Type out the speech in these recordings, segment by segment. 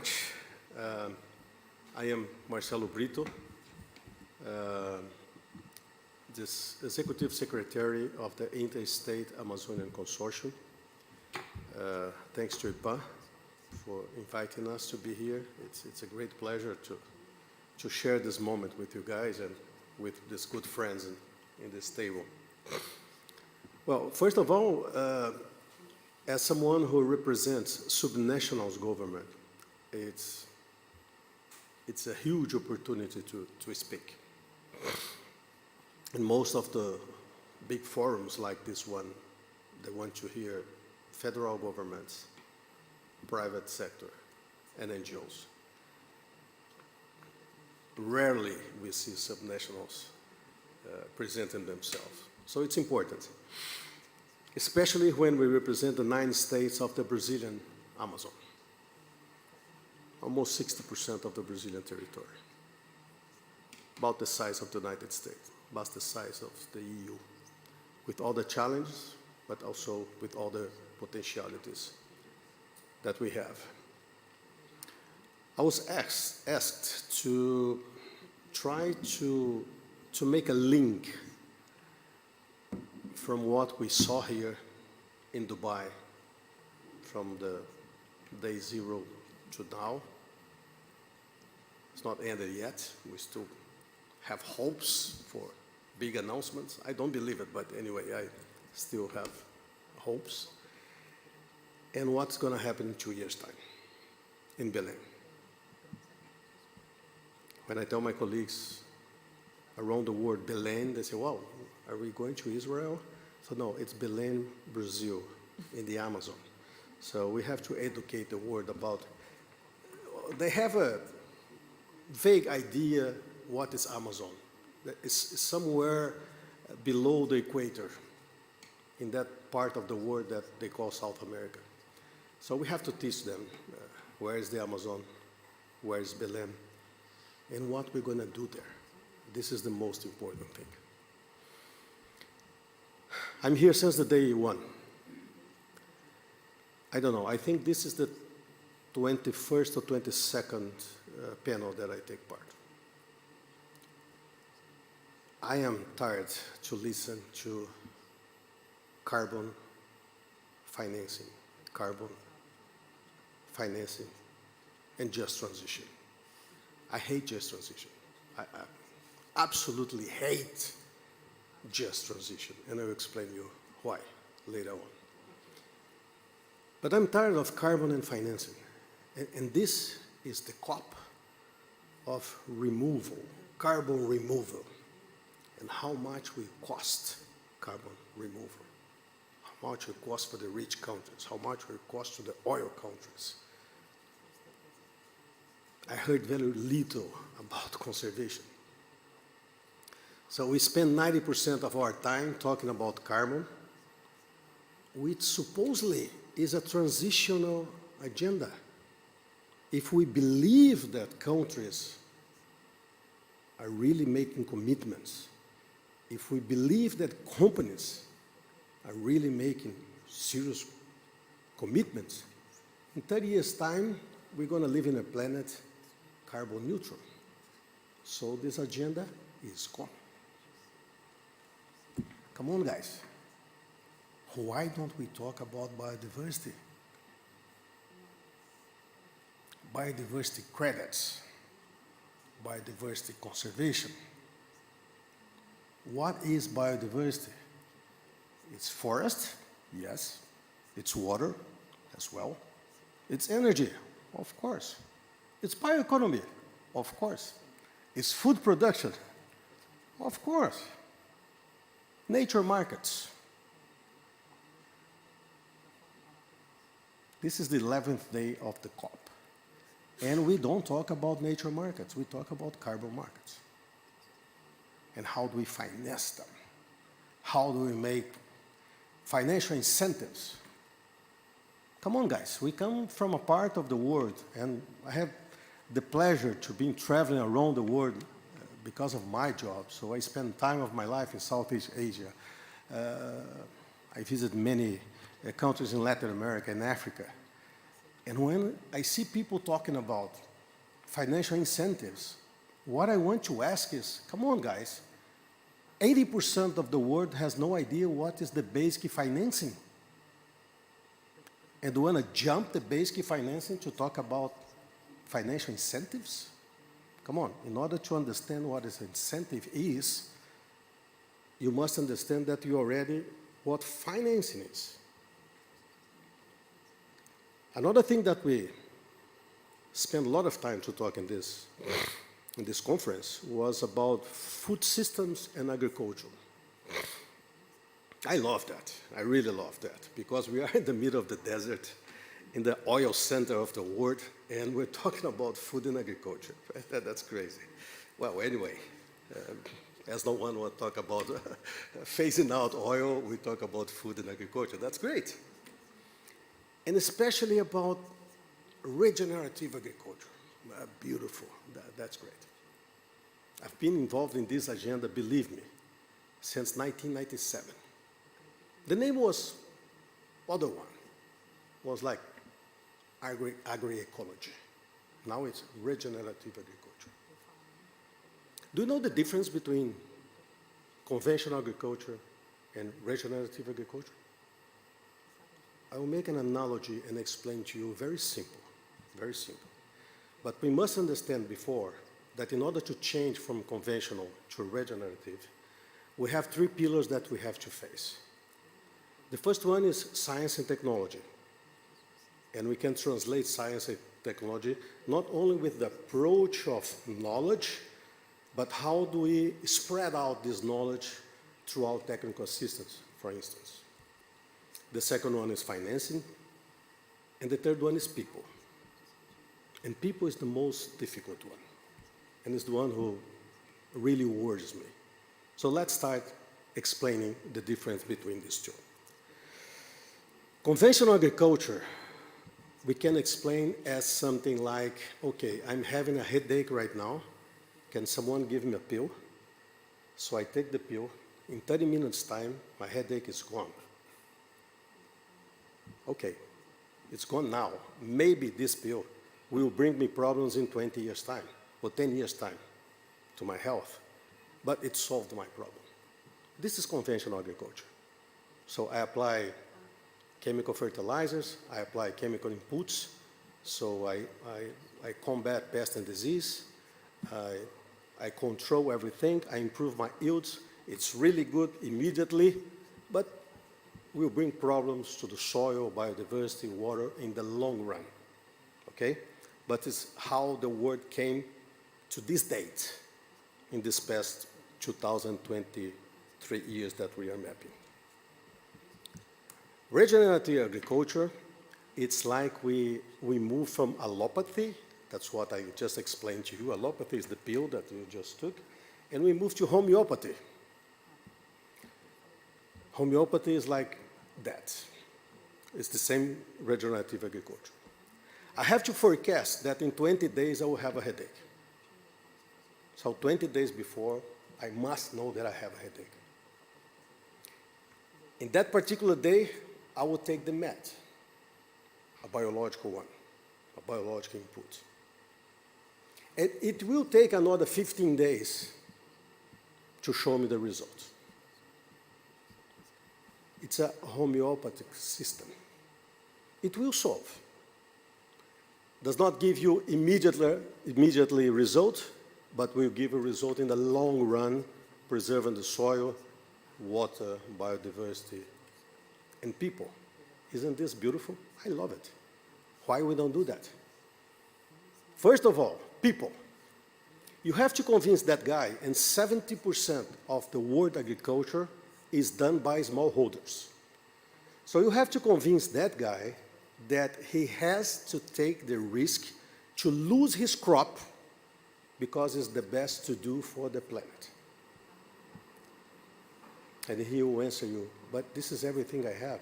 much. I am Marcelo Brito, this Executive Secretary of the Interstate Amazonian Consortium. Thanks to IPA for inviting us to be here. It's a great pleasure to share this moment with you guys and with these good friends in this table. Well, first of all, as someone who represents subnational government, it's a huge opportunity to speak. In most of the big forums like this one, they want to hear federal governments, private sector, and NGOs. Rarely we see subnationals presenting themselves. So it's important, especially when we represent the 9 states of the Brazilian Amazon, almost 60% of the Brazilian territory, about the size of the United States, about the size of the EU, with all the challenges, but also with all the potentialities that we have. I was asked to try to make a link from what we saw here in Dubai, from the day 0 to now. It's not ended yet. We still have hopes for big announcements. I don't believe it, but anyway, I still have hopes. And what's going to happen in 2 years' time in Belém? When I tell my colleagues around the world, Belém, they say, wow, are we going to Israel? So no, it's Belém, Brazil, in the Amazon. So we have to educate the world about, they have a vague idea what is Amazon. It's somewhere below the equator, in that part of the world that they call South America. So we have to teach them where is the Amazon, where is Belém, and what we're going to do there. This is the most important thing. I'm here since the day 1. I don't know, I think this is the 21st or 22nd panel that I take part. I am tired to listen to carbon financing, and just transition. I hate just transition. I absolutely hate just transition, and I'll explain you why later on. But I'm tired of carbon and financing, and this is the COP of removal, carbon removal, and how much will cost carbon removal, how much will cost for the rich countries, how much will cost to the oil countries. I heard very little about conservation. So we spend 90% of our time talking about carbon, which supposedly is a transitional agenda. If we believe that countries are really making commitments, if we believe that companies are really making serious commitments, in 30 years' time, we're going to live in a planet carbon neutral. So this agenda is gone. Come on, guys. Why don't we talk about biodiversity? Biodiversity credits, biodiversity conservation. What is biodiversity? It's forest, yes. It's water as well. It's energy, of course. It's bioeconomy, of course. It's food production, of course. Nature markets. This is the 11th day of the COP. And we don't talk about nature markets, we talk about carbon markets. And how do we finance them? How do we make financial incentives? Come on, guys, we come from a part of the world, and I have the pleasure to be traveling around the world because of my job. So I spend time of my life in Southeast Asia. I visit many countries in Latin America and Africa. And when I see people talking about financial incentives, what I want to ask is, come on, guys, 80% of the world has no idea what is the basic financing. And want to jump the basic financing to talk about financial incentives? Come on, in order to understand what an incentive is, you must understand that you already what financing is. Another thing that we spent a lot of time to talk in this conference was about food systems and agriculture. I love that. I really love that because we are in the middle of the desert, in the oil center of the world, and we're talking about food and agriculture. That's crazy. Well, anyway, as no one will talk about phasing out oil, we talk about food and agriculture. That's great. And especially about regenerative agriculture. Beautiful. That's great. I've been involved in this agenda, believe me, since 1997. The name was other one. Was like agroecology. Now it's regenerative agriculture. Do you know the difference between conventional agriculture and regenerative agriculture? I will make an analogy and explain to you very simple, very simple. But we must understand before that in order to change from conventional to regenerative, we have three pillars that we have to face. The first one is science and technology. And we can translate science and technology not only with the approach of knowledge, but how do we spread out this knowledge throughout technical systems, for instance. The second one is financing, and the third one is people. And people is the most difficult one, and it's the one who really worries me. So let's start explaining the difference between these two. Conventional agriculture, we can explain as something like, okay, I'm having a headache right now. Can someone give me a pill? So I take the pill. In 30 minutes' time, my headache is gone. Okay, it's gone now. Maybe this pill will bring me problems in 20 years' time or 10 years' time to my health, but it solved my problem. This is conventional agriculture. So I apply chemical fertilizers, I apply chemical inputs, so I combat pest and disease, I control everything, I improve my yields. It's really good immediately, but will bring problems to the soil, biodiversity, water in the long run, okay? But it's how the world came to this date in this past 2023 years that we are mapping. Regenerative agriculture, it's like we move from allopathy, that's what I just explained to you. Allopathy is the pill that you just took, and we move to homeopathy. Homeopathy is like that. It's the same regenerative agriculture. I have to forecast that in 20 days I will have a headache. So 20 days before, I must know that I have a headache. In that particular day, I will take the met, a biological one, a biological input. And it will take another 15 days to show me the result. It's a homeopathic system. It will solve. Does not give you immediately result, but will give a result in the long run, preserving the soil, water, biodiversity, and people. Isn't this beautiful? I love it. Why we don't do that? First of all, people. You have to convince that guy, and 70% of the world agriculture is done by smallholders. So you have to convince that guy that he has to take the risk to lose his crop because it's the best to do for the planet. And he will answer you, but this is everything I have.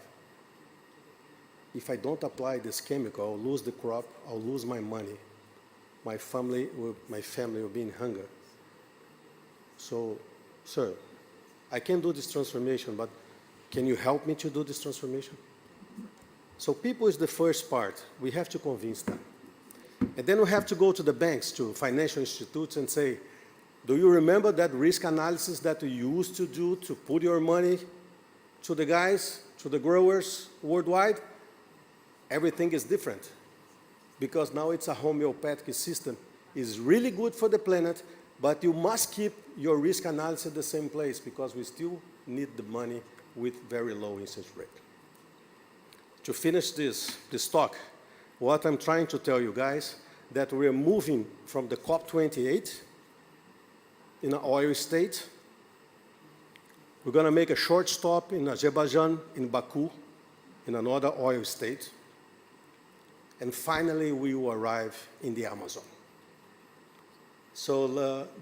If I don't apply this chemical, I'll lose the crop, I'll lose my money. My family will be in hunger. So, sir, I can do this transformation, but can you help me to do this transformation? So people is the first part. We have to convince them. And then we have to go to the banks, to financial institutes and say, do you remember that risk analysis that you used to do to put your money to the guys, to the growers worldwide? Everything is different because now it's a homeopathic system. It's really good for the planet, but you must keep your risk analysis at the same place because we still need the money with very low interest rate. To finish this talk, what I'm trying to tell you guys, that we're moving from the COP28 in an oil state. We're going to make a short stop in Azerbaijan, in Baku, in another oil state. And finally, we will arrive in the Amazon. So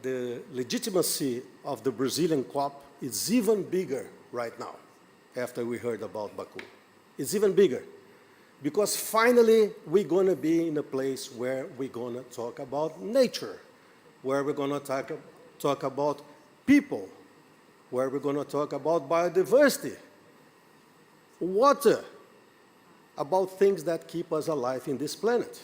the legitimacy of the Brazilian COP is even bigger right now, after we heard about Baku. It's even bigger, because finally we're going to be in a place where we're going to talk about nature, where we're going to talk about people, where we're going to talk about biodiversity, water, about things that keep us alive in this planet.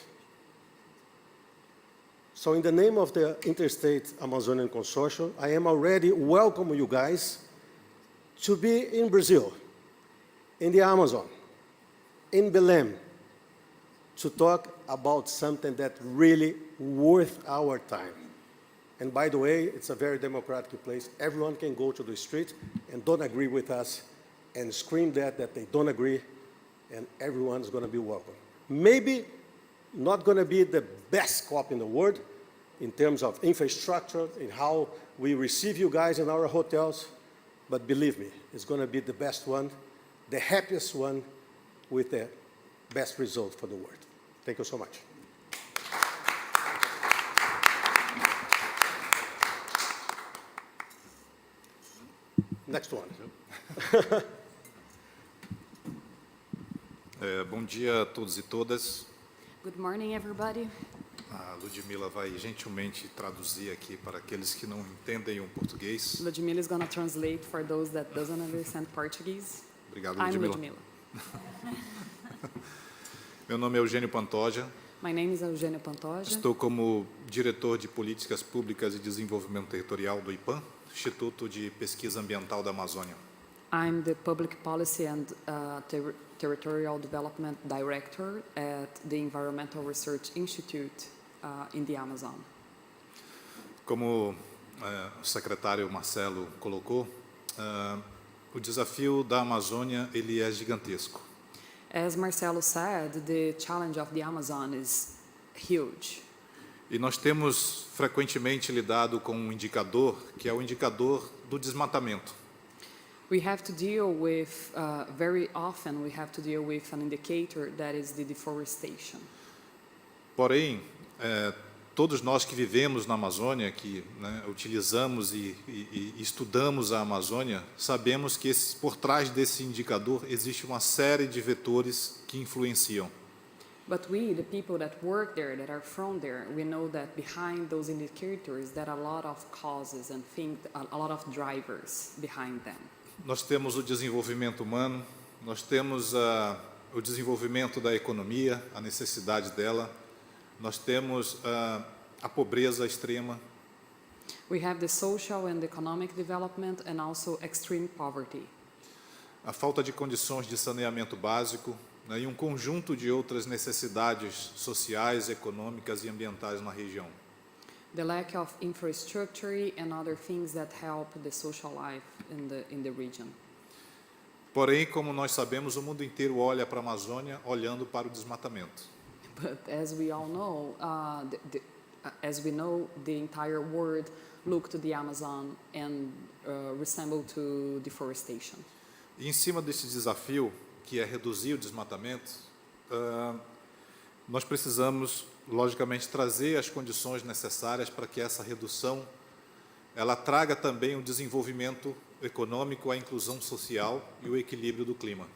So in the name of the Interstate Amazonian Consortium, I am already welcoming you guys to be in Brazil, in the Amazon, in Belém, to talk about something that really worth our time. And by the way, it's a very democratic place. Everyone can go to the street and don't agree with us and scream that they don't agree, and everyone's going to be welcome. Maybe not going to be the best COP in the world in terms of infrastructure, in how we receive you guys in our hotels, but believe me, it's going to be the best one, the happiest one, with the best result for the world. Thank you so much. Next one. Bom dia a todos e todas. Good morning, everybody. A Ludmila vai gentilmente traduzir aqui para aqueles que não entendem o português. Ludmila is going to translate for those that doesn't understand Portuguese. Obrigado, I'm Ludmila. Ludmila. Meu nome é Eugênio Pantoja. My name is Eugênio Pantoja. Estou como diretor de Políticas Públicas e Desenvolvimento Territorial do IPAM, Instituto de Pesquisa Ambiental da Amazônia. I'm the Public Policy and Territorial Development Director at the Environmental Research Institute in the Amazon. Como o secretário Marcelo colocou, o desafio da Amazônia ele é gigantesco. As Marcelo said, the challenge of the Amazon is huge. E nós temos frequentemente lidado com um indicador que é o indicador do desmatamento. We have to deal with, very often we have to deal with an indicator that is the deforestation. Porém, todos nós que vivemos na Amazônia, que utilizamos e estudamos a Amazônia, sabemos que por trás desse indicador existe uma série de vetores que influenciam. But we, the people that work there, that are from there, we know that behind those indicators, there are a lot of causes and a lot of drivers behind them. Nós temos o desenvolvimento humano, nós temos o desenvolvimento da economia, a necessidade dela, nós temos a pobreza extrema. We have the social and economic development and also extreme poverty. A falta de condições de saneamento básico, e um conjunto de outras necessidades sociais, econômicas e ambientais na região. The lack of infrastructure and other things that help the social life in the region. Porém, como nós sabemos, o mundo inteiro olha para a Amazônia olhando para o desmatamento. But as we all know, the entire world look to the Amazon and resemble to deforestation. E em cima desse desafio, que é reduzir o desmatamento, nós precisamos, logicamente, trazer as condições necessárias para que essa redução ela traga também o desenvolvimento econômico, a inclusão social e o equilíbrio do clima.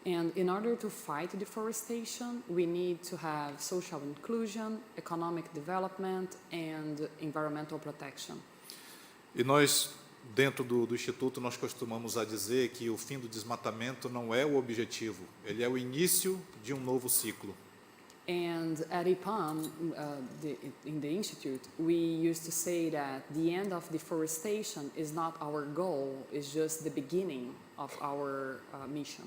And in order to fight deforestation, we need to have social inclusion, economic development, and environmental protection. E nós Dentro do Instituto, nós costumamos a dizer que o fim do desmatamento não é o objetivo, ele é o início de um novo ciclo. And at IPAM, in the Institute, we used to say that the end of deforestation is not our goal, it's just the beginning of our mission.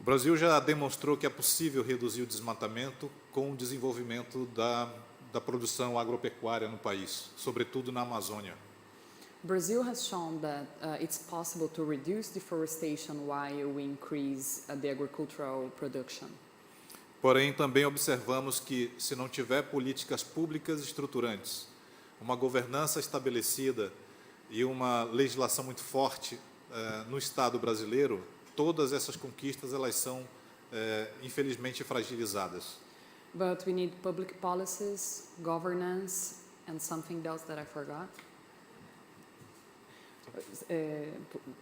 O Brasil já demonstrou que é possível reduzir o desmatamento com o desenvolvimento da produção agropecuária no país, sobretudo na Amazônia. Brazil has shown that it's possible to reduce deforestation while we increase the agricultural production. Porém, também observamos que, se não tiver políticas públicas estruturantes, uma governança estabelecida e uma legislação muito forte no Estado brasileiro, todas essas conquistas elas são, infelizmente, fragilizadas. But we need public policies, governance, and something else that I forgot.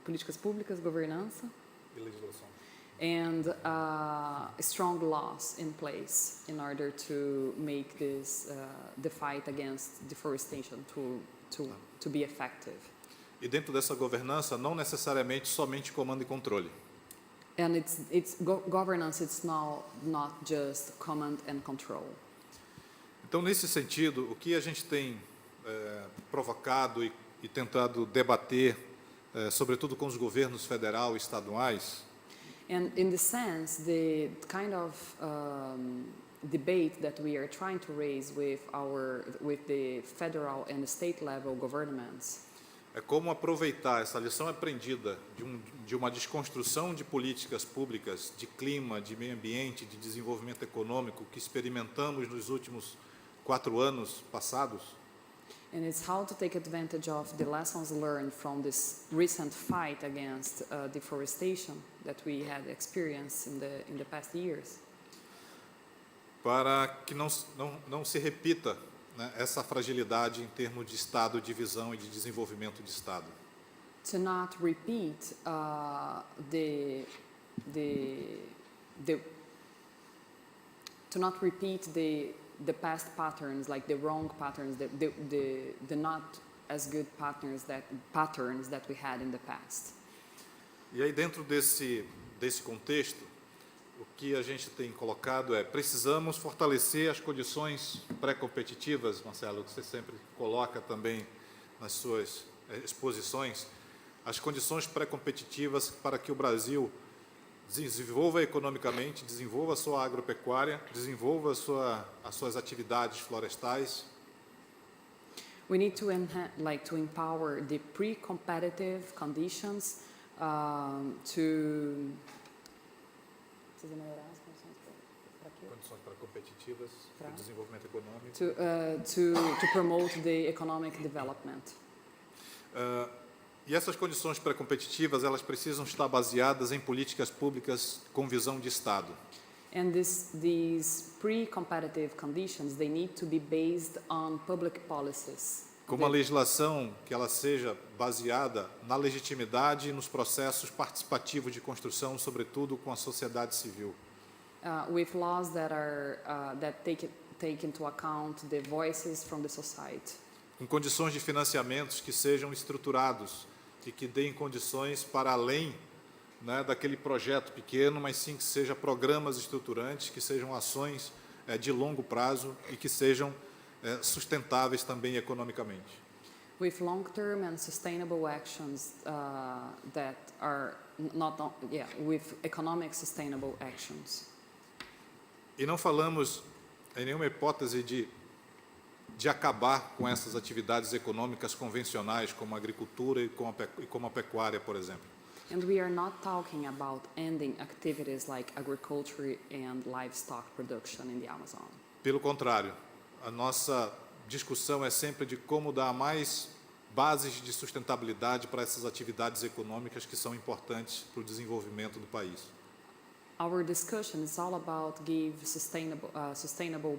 Políticas públicas, governança. E legislação. And strong laws in place in order to make this the fight against deforestation to be effective. E dentro dessa governança, não necessariamente somente comando e controle. And governance. It's not just command and control. Então, nesse sentido, o que a gente tem provocado e tentado debater, sobretudo com os governos federal e estaduais, And in the sense, the kind of debate that we are trying to raise with the federal and state level governments é como aproveitar essa lição aprendida de uma desconstrução de políticas públicas, de clima, de meio ambiente, de desenvolvimento econômico que experimentamos nos últimos 4 anos passados, and it's how to take advantage of the lessons learned from this recent fight against deforestation that we had experienced in the past years, para que não se repita, né, essa fragilidade em termos de Estado, de visão e de desenvolvimento de Estado. to not repeat the past patterns, like the wrong patterns, the not as good patterns that we had in the past. E aí, dentro desse contexto, o que a gente tem colocado precisamos fortalecer as condições pré-competitivas, Marcelo, que você sempre coloca também nas suas exposições, as condições pré-competitivas para que o Brasil desenvolva economicamente, desenvolva a sua agropecuária, desenvolva as suas atividades florestais. We need to empower the pre-competitive conditions to. Precisa melhorar as condições para quê? Condições pré-competitivas para o desenvolvimento econômico. To promote the economic development. E essas condições pré-competitivas, elas precisam estar baseadas em políticas públicas com visão de Estado. And these pre-competitive conditions, they need to be based on public policies. Com uma legislação que ela seja baseada na legitimidade e nos processos participativos de construção, sobretudo com a sociedade civil. With laws that take into account the voices from the society. Com condições de financiamentos que sejam estruturados e que deem condições para além, né, daquele projeto pequeno, mas sim que sejam programas estruturantes, que sejam ações de longo prazo e que sejam sustentáveis também economicamente. With long-term and sustainable actions that are with economic sustainable actions. E não falamos em nenhuma hipótese de acabar com essas atividades econômicas convencionais, como a agricultura e como a pecuária, por exemplo. And we are not talking about ending activities like agriculture and livestock production in the Amazon. Pelo contrário, a nossa discussão é sempre de como dar mais bases de sustentabilidade para essas atividades econômicas que são importantes para o desenvolvimento do país. Our discussion is all about give sustainable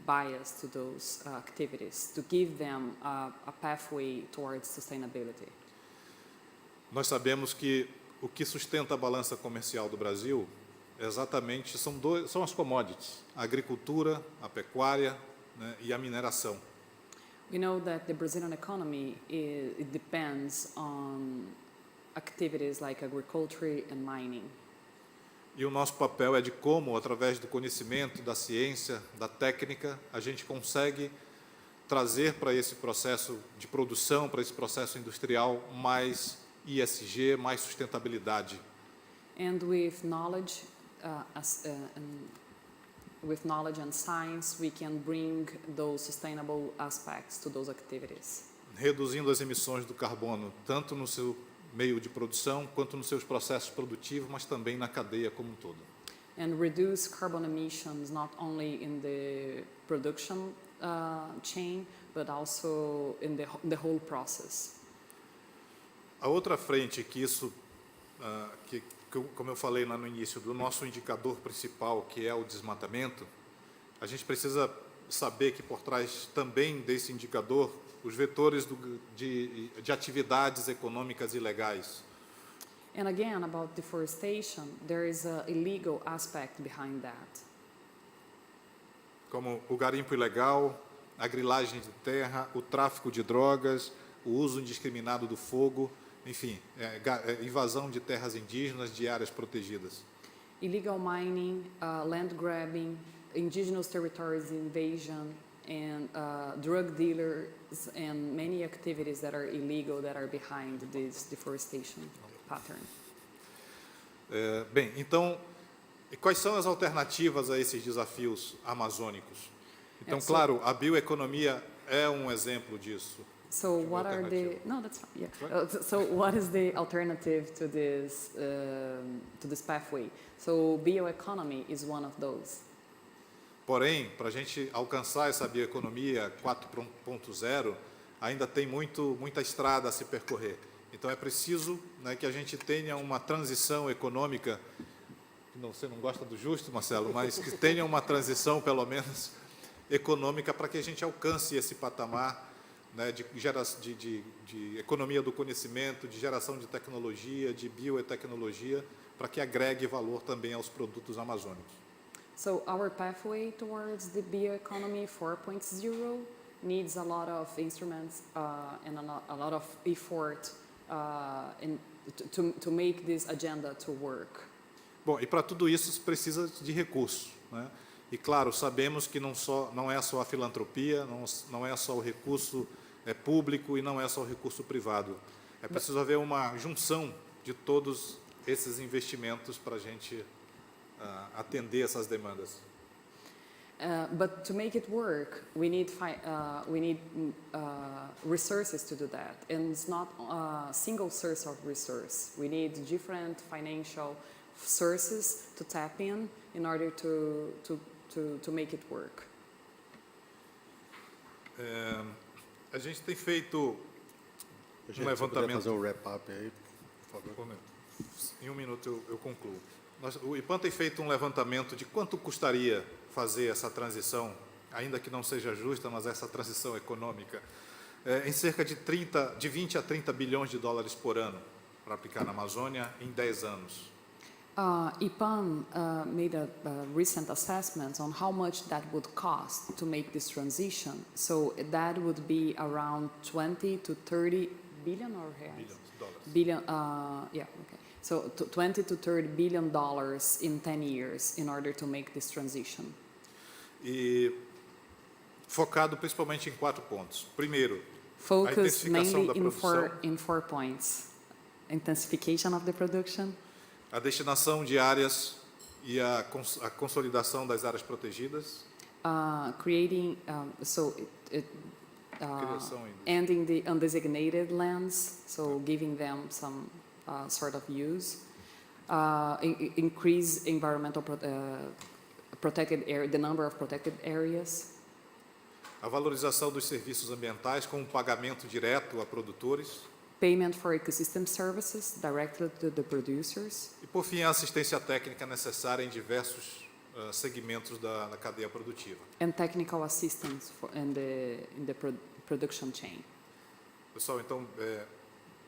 bias to those activities, to give them a pathway towards sustainability. Nós sabemos que o que sustenta a balança comercial do Brasil exatamente são as commodities, a agricultura, a pecuária, né, e a mineração. We know that the Brazilian economy it depends on activities like agriculture and mining. E o nosso papel é de como, através do conhecimento, da ciência, da técnica, a gente consegue trazer para esse processo de produção, para esse processo industrial, mais ISG, mais sustentabilidade. And with knowledge, with knowledge and science, we can bring those sustainable aspects to those activities. Reduzindo as emissões do carbono, tanto no seu meio de produção, quanto nos seus processos produtivos, mas também na cadeia como um todo. And reduce carbon emissions not only in the production chain, but also in the whole process. A outra frente que isso, como eu falei lá no início, do nosso indicador principal, que é o desmatamento, a gente precisa saber que por trás também desse indicador, os vetores de atividades econômicas ilegais. And again, about deforestation, there is an illegal aspect behind that. Como o garimpo ilegal, a grilagem de terra, o tráfico de drogas, o uso indiscriminado do fogo, enfim, invasão de terras indígenas, de áreas protegidas. Illegal mining, land grabbing, indigenous territories invasion, and drug dealers, and many activities that are illegal that are behind this deforestation pattern. Bem, então, quais são as alternativas a esses desafios amazônicos? Então, claro, a bioeconomia é um exemplo disso. So what are the that's fine. Yeah. So what is the alternative to this pathway? So bioeconomy is one of those. Porém, para a gente alcançar essa bioeconomia 4.0, ainda tem muita estrada a se percorrer. Então é preciso, né, que a gente tenha uma transição econômica. Você não gosta do justo, Marcelo, mas que tenha uma transição, pelo menos, econômica para que a gente alcance esse patamar, né, de economia do conhecimento, de geração de tecnologia, de biotecnologia, para que agregue valor também aos produtos amazônicos. So our pathway towards the bioeconomy 4.0 needs a lot of instruments and a lot of effort to make this agenda to work. Bom, e para tudo isso se precisa de recursos, né? E claro, sabemos que não é só a filantropia, não é só o recurso público e não é só o recurso privado. É preciso haver uma junção de todos esses investimentos para a gente atender essas demandas. But to make it work, we need resources to do that, and it's not a single source of resource. We need different financial sources to tap in order to make it work. A gente tem feito Gente, levantamento. fazer um wrap-up aí, por favor. Em um minuto eu concluo. O IPAN tem feito um levantamento de quanto custaria fazer essa transição, ainda que não seja justa, mas essa transição econômica, em cerca de 20 a 30 bilhões de dólares por ano para aplicar na Amazônia em 10 anos. IPAN made a recent assessment on how much that would cost to make this transition. So that would be around 20 to 30 billion or reais? Billion, yeah, okay. So 20 to 30 billion dollars in 10 years in order to make this transition. E focado principalmente em 4 pontos. Primeiro, focus a mainly intensificação da in four points: intensification of the production, a destinação de áreas e a consolidação das áreas protegidas, creating criação ending the undesignated lands, so giving them some sort of use, increase environmental protected area, the number of protected areas, a valorização dos serviços ambientais com um pagamento direto a produtores payment for ecosystem services directly to the producers, e, por fim, a assistência técnica necessária em diversos segmentos da cadeia produtiva. and technical assistance in the production chain. Pessoal, então,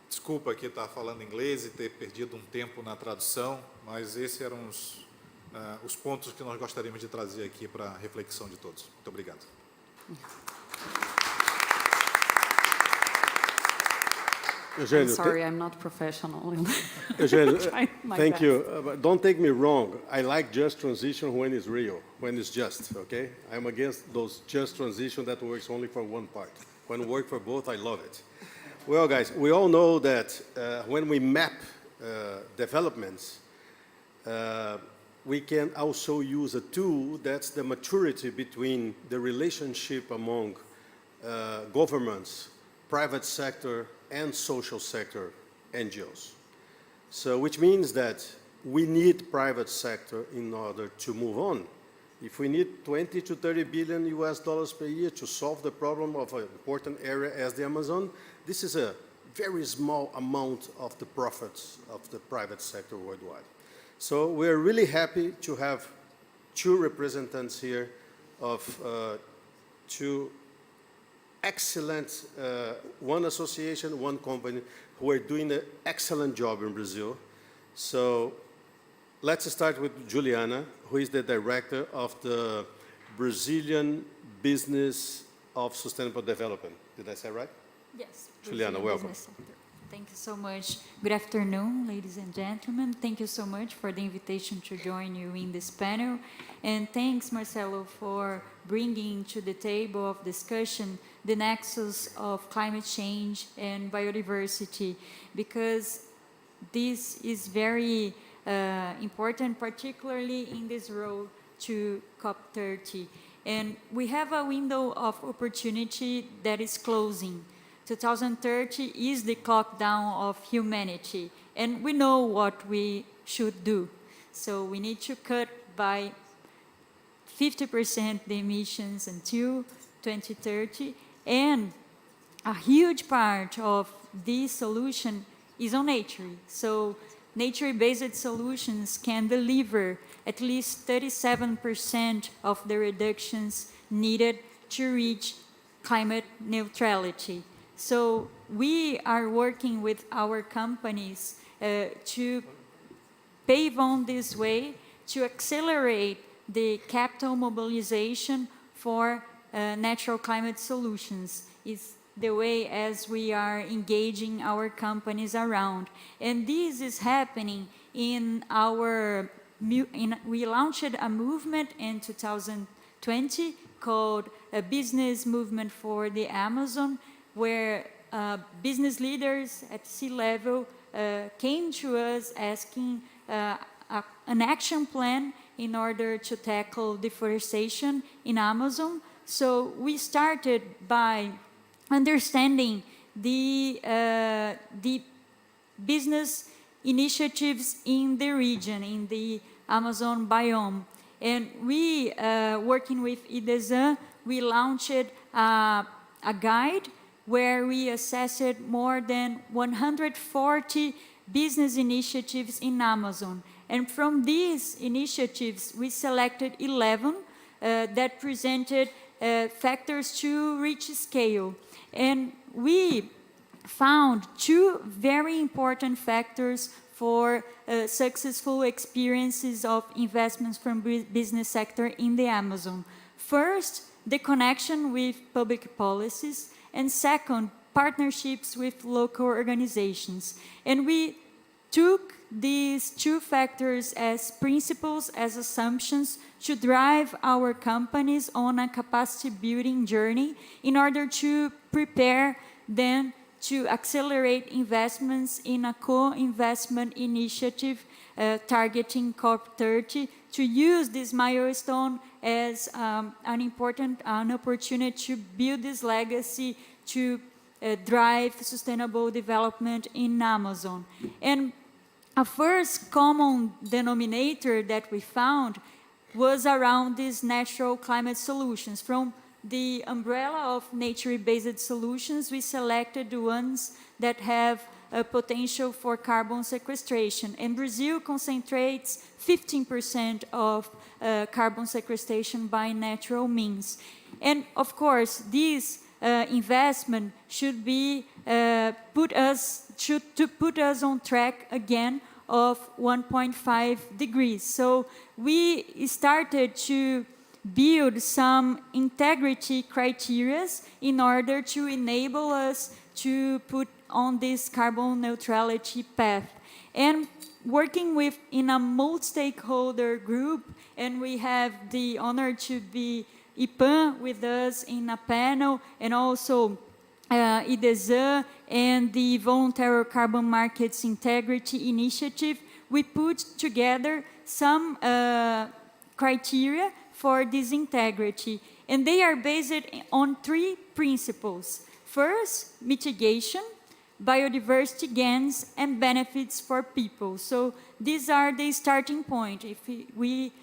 desculpa aqui estar falando inglês e ter perdido um tempo na tradução, mas esses eram os pontos que nós gostaríamos de trazer aqui para a reflexão de todos. Muito obrigado. I'm Eugênio, sorry, I'm not professional. Eugênio, Trying my thank best. you. But don't take me wrong. I like just transition when it's real, when it's just, okay? I'm against those just transition that works only for one part. When it works for both, I love it. Well, guys, we all know that when we map developments, we can also use a tool that's the maturity between the relationship among governments, private sector, and social sector NGOs. So, which means that we need private sector in order to move on. If we need 20 to 30 billion US dollars per year to solve the problem of an important area as the Amazon, this is a very small amount of the profits of the private sector worldwide. So we're really happy to have two representatives here of two excellent, one association, one company, who are doing an excellent job in Brazil. So let's start with Juliana, who is the director of the Brazilian Business of Sustainable Development. Did I say right? Yes. Juliana, Brazilian welcome. Business Center. Thank you so much. Good afternoon, ladies and gentlemen. Thank you so much for the invitation to join you in this panel. And thanks, Marcelo, for bringing to the table of discussion the nexus of climate change and biodiversity, because this is very important, particularly in this road to COP30. And we have a window of opportunity that is closing. 2030 is the clock down of humanity, and we know what we should do. So we need to cut by 50% the emissions until 2030, and a huge part of this solution is on nature. So nature-based solutions can deliver at least 37% of the reductions needed to reach climate neutrality. So we are working with our companies to pave on this way to accelerate the capital mobilization for natural climate solutions. It's the way as we are engaging our companies around. And this is happening in our, we launched a movement in 2020 called a Business Movement for the Amazon, where business leaders at C-level came to us asking an action plan in order to tackle deforestation in Amazon. So we started by understanding the business initiatives in the region, in the Amazon biome. And we, working with IDESAN, we launched a guide where we assessed more than 140 business initiatives in Amazon. And from these initiatives, we selected 11 that presented factors to reach scale. And we found two very important factors for successful experiences of investments from business sector in the Amazon. First, the connection with public policies, and second, partnerships with local organizations. And we took these two factors as principles, as assumptions, to drive our companies on a capacity building journey in order to prepare them to accelerate investments in a co-investment initiative targeting COP30, to use this milestone as an opportunity to build this legacy to drive sustainable development in Amazon. And a first common denominator that we found was around these natural climate solutions. From the umbrella of nature-based solutions, we selected the ones that have a potential for carbon sequestration. And Brazil concentrates 15% of carbon sequestration by natural means. And of course, this investment should be put us on track again of 1.5 degrees. So we started to build some integrity criteria in order to enable us to put on this carbon neutrality path. And working in a multi-stakeholder group, and we have the honor to be IPAN with us in a panel, and also IDESA and the Voluntary Carbon Markets Integrity Initiative. We put together some criteria for this integrity, and they are based on 3 principles. First, mitigation, biodiversity gains, and benefits for people. So these are the starting point. If we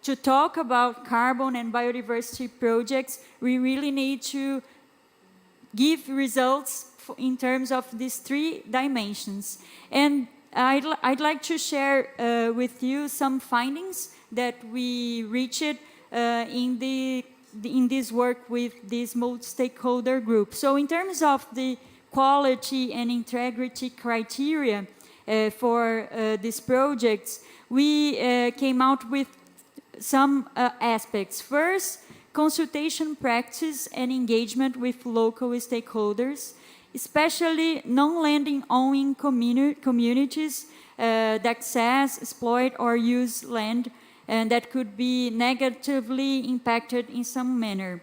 to talk about carbon and biodiversity projects, we really need to give results in terms of these 3 dimensions. And I'd like to share with you some findings that we reached in this work with this multi-stakeholder group. So in terms of the quality and integrity criteria for these projects, we came out with some aspects. First, consultation practice and engagement with local stakeholders, especially non-landing owning communities that access, exploit, or use land and that could be negatively impacted in some manner.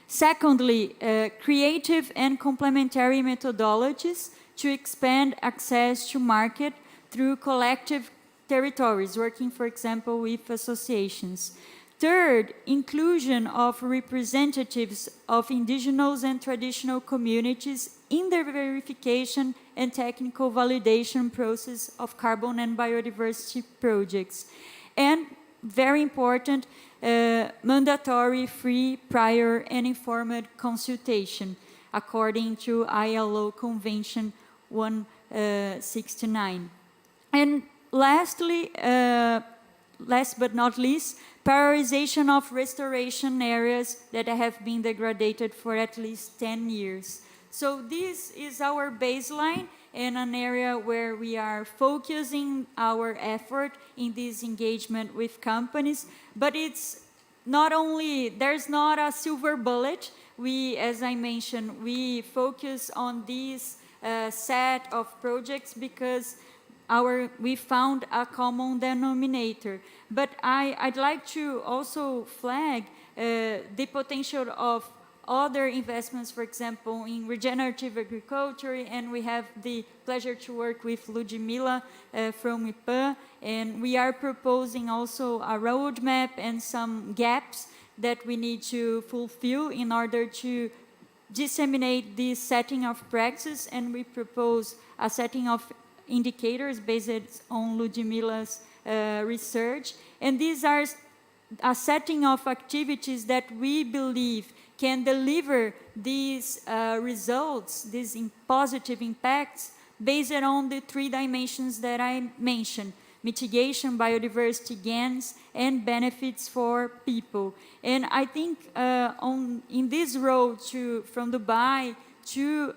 Secondly, creative and complementary methodologies to expand access to market through collective territories, working, for example, with associations. Third, inclusion of representatives of indigenous and traditional communities in the verification and technical validation process of carbon and biodiversity projects. And very important, mandatory, free, prior, and informed consultation, according to ILO Convention 169. And lastly, last but not least, prioritization of restoration areas that have been degraded for at least 10 years. So this is our baseline and an area where we are focusing our effort in this engagement with companies. But it's not only, there's not a silver bullet. We, as I mentioned, we focus on this set of projects because we found a common denominator. But I'd like to also flag the potential of other investments, for example, in regenerative agriculture, and we have the pleasure to work with Ludmila from IPAN, and we are proposing also a roadmap and some gaps that we need to fulfill in order to disseminate this setting of practice, and we propose a setting of indicators based on Ludmila's research. And these are a setting of activities that we believe can deliver these results, these positive impacts, based on the 3 dimensions that I mentioned: mitigation, biodiversity gains, and benefits for people. And I think in this road from Dubai to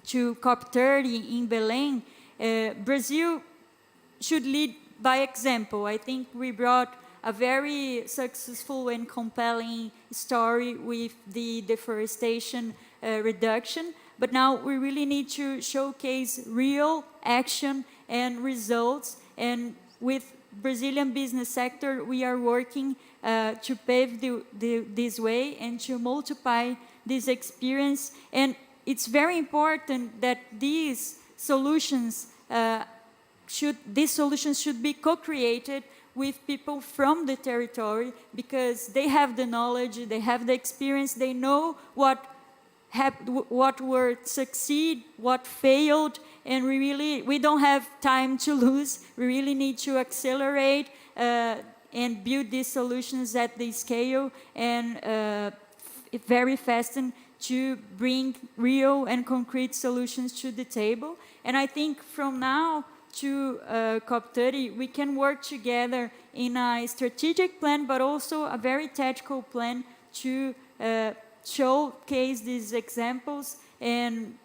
COP30 in Belém, Brazil should lead by example. I think we brought a very successful and compelling story with the deforestation reduction, but now we really need to showcase real action and results. And with Brazilian business sector, we are working to pave this way and to multiply this experience. And it's very important that these solutions should be co-created with people from the territory, because they have the knowledge, they have the experience, they know what succeed, what failed, and we don't have time to lose. We really need to accelerate and build these solutions at the scale and very fast, and to bring real and concrete solutions to the table. And I think from now to COP30, we can work together in a strategic plan, but also a very tactical plan to showcase these examples and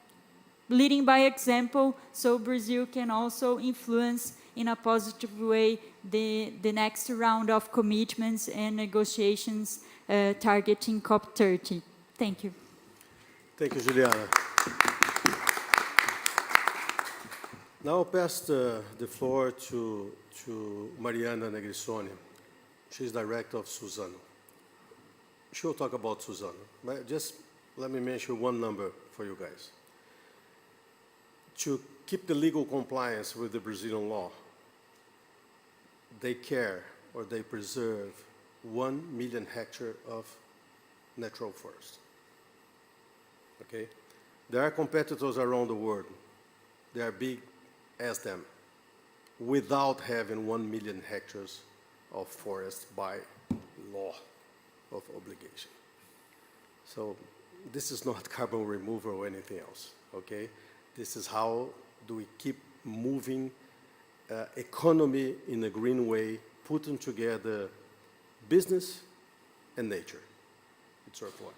leading by example, so Brazil can also influence in a positive way the next round of commitments and negotiations targeting COP30. Thank you. Thank you, Juliana. Now I'll pass the floor to Mariana Negrisoni. She's director of Suzano. She'll talk about Suzano. But just let me mention one number for you guys. To keep the legal compliance with the Brazilian law, they care or they preserve 1 million hectares of natural forest. Okay? There are competitors around the world. They are big as them, without having 1 million hectares of forest by law of obligation. So this is not carbon removal or anything else, okay? This is how do we keep moving economy in a green way, putting together business and nature. It's our plan.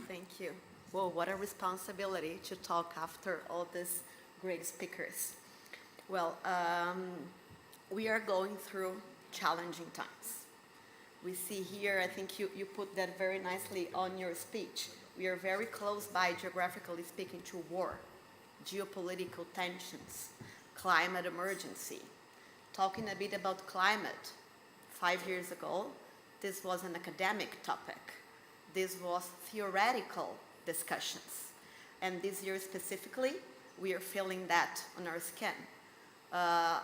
Thank you. Well, what a responsibility to talk after all these great speakers. Well, we are going through challenging times. We see here, I think you put that very nicely on your speech. We are very close by, geographically speaking, to war, geopolitical tensions, climate emergency. Talking a bit about climate, 5 years ago, this was an academic topic. This was theoretical discussions. And this year specifically, we are feeling that on our skin.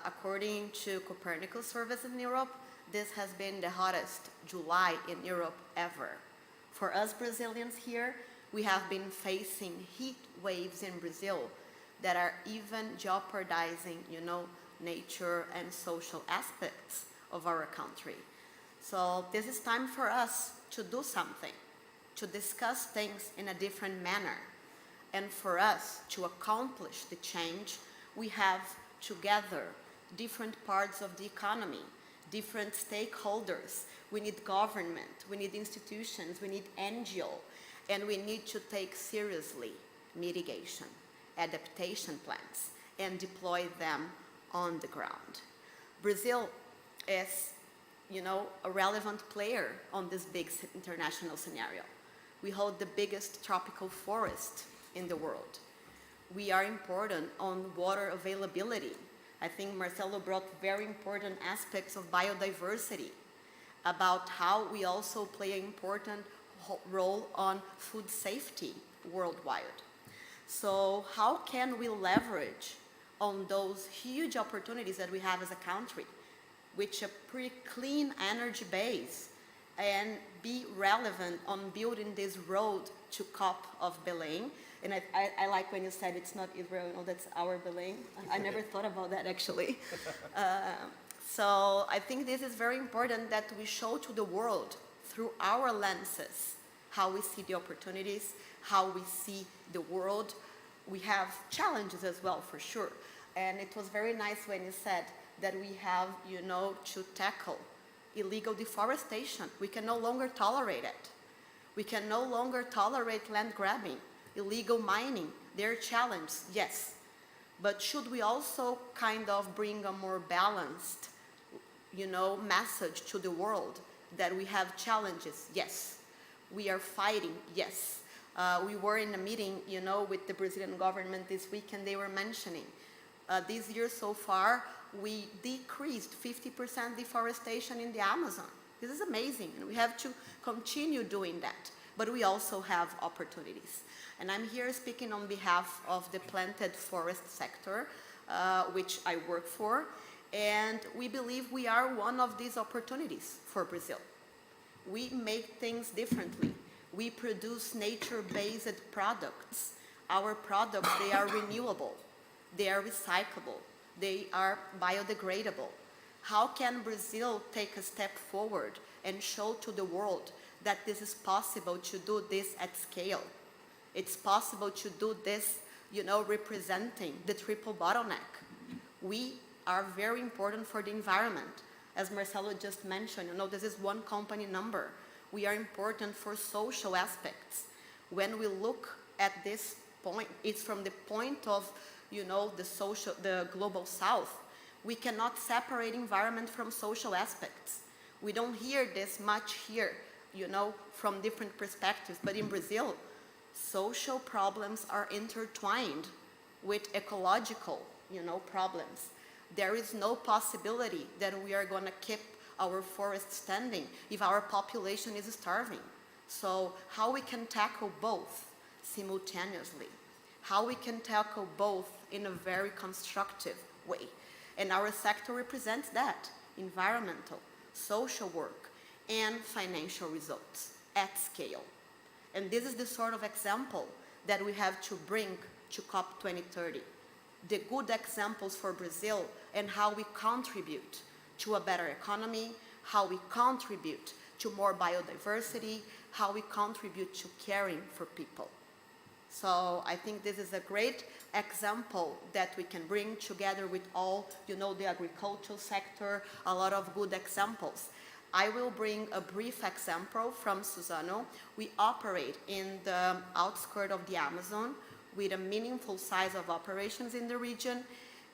According to Copernicus surveys in Europe, this has been the hottest July in Europe ever. For us Brazilians here, we have been facing heat waves in Brazil that are even jeopardizing, nature and social aspects of our country. So this is time for us to do something, to discuss things in a different manner. And for us to accomplish the change, we have together different parts of the economy, different stakeholders. We need government, we need institutions, we need NGO, and we need to take seriously mitigation, adaptation plans, and deploy them on the ground. Brazil is, a relevant player on this big international scenario. We hold the biggest tropical forest in the world. We are important on water availability. I think Marcelo brought very important aspects of biodiversity, about how we also play an important role on food safety worldwide. So how can we leverage on those huge opportunities that we have as a country, with a pretty clean energy base, and be relevant on building this road to COP of Belém? And I like when you said it's not Israel, that's our Belém. I never thought about that, actually. So I think this is very important that we show to the world through our lenses how we see the opportunities, how we see the world. We have challenges as well, for sure. And it was very nice when you said that we have, to tackle illegal deforestation. We can no longer tolerate it. We can no longer tolerate land grabbing, illegal mining. They're challenged, yes. But should we also kind of bring a more balanced, message to the world that we have challenges? Yes. We are fighting, yes. We were in a meeting, with the Brazilian government this week, and they were mentioning this year so far, we decreased 50% deforestation in the Amazon. This is amazing, and we have to continue doing that. But we also have opportunities. And I'm here speaking on behalf of the planted forest sector, which I work for, and we believe we are one of these opportunities for Brazil. We make things differently. We produce nature-based products. Our products, they are renewable, they are recyclable, they are biodegradable. How can Brazil take a step forward and show to the world that this is possible to do this at scale? It's possible to do this, representing the triple bottleneck. We are very important for the environment. As Marcelo just mentioned, this is one company number. We are important for social aspects. When we look at this point, it's from the point of, the global south. We cannot separate environment from social aspects. We don't hear this much here, from different perspectives. But in Brazil, social problems are intertwined with ecological problems. There is no possibility that we are going to keep our forest standing if our population is starving. So how we can tackle both simultaneously, how we can tackle both in a very constructive way. And our sector represents that: environmental, social work, and financial results at scale. And this is the sort of example that we have to bring to COP 2030. The good examples for Brazil and how we contribute to a better economy, how we contribute to more biodiversity, how we contribute to caring for people. So I think this is a great example that we can bring together with all, the agricultural sector, a lot of good examples. I will bring a brief example from Suzano. We operate in the outskirts of the Amazon with a meaningful size of operations in the region,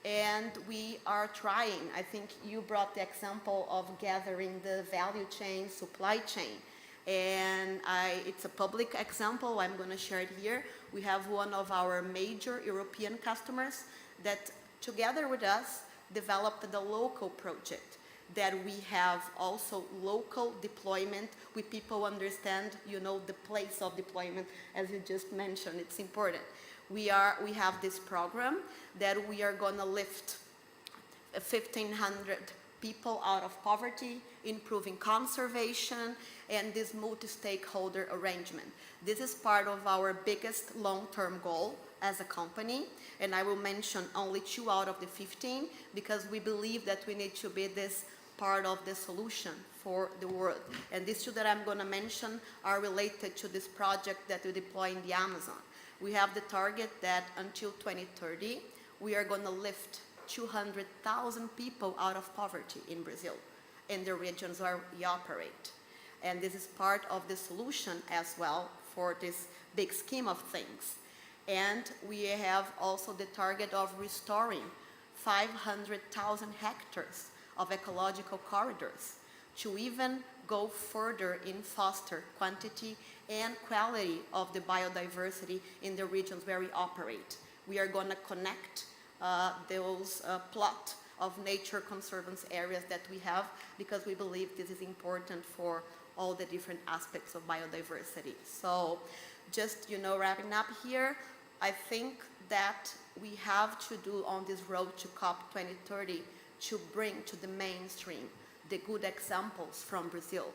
and we are trying, I think you brought the example of gathering the value chain, supply chain, and it's a public example, I'm going to share it here. We have one of our major European customers that together with us developed the local project, that we have also local deployment with people understand, the place of deployment, as you just mentioned, it's important. We have this program that we are going to lift 1,500 people out of poverty, improving conservation, and this multi-stakeholder arrangement. This is part of our biggest long-term goal as a company, and I will mention only 2 out of the 15 because we believe that we need to be this part of the solution for the world. And these 2 that I'm going to mention are related to this project that we deploy in the Amazon. We have the target that until 2030, we are going to lift 200,000 people out of poverty in Brazil, in the regions where we operate. And this is part of the solution as well for this big scheme of things. And we have also the target of restoring 500,000 hectares of ecological corridors to even go further in foster quantity and quality of the biodiversity in the regions where we operate. We are going to connect those plot of nature conservance areas that we have because we believe this is important for all the different aspects of biodiversity. So just, wrapping up here, I think that we have to do on this road to COP 2030 to bring to the mainstream the good examples from Brazil,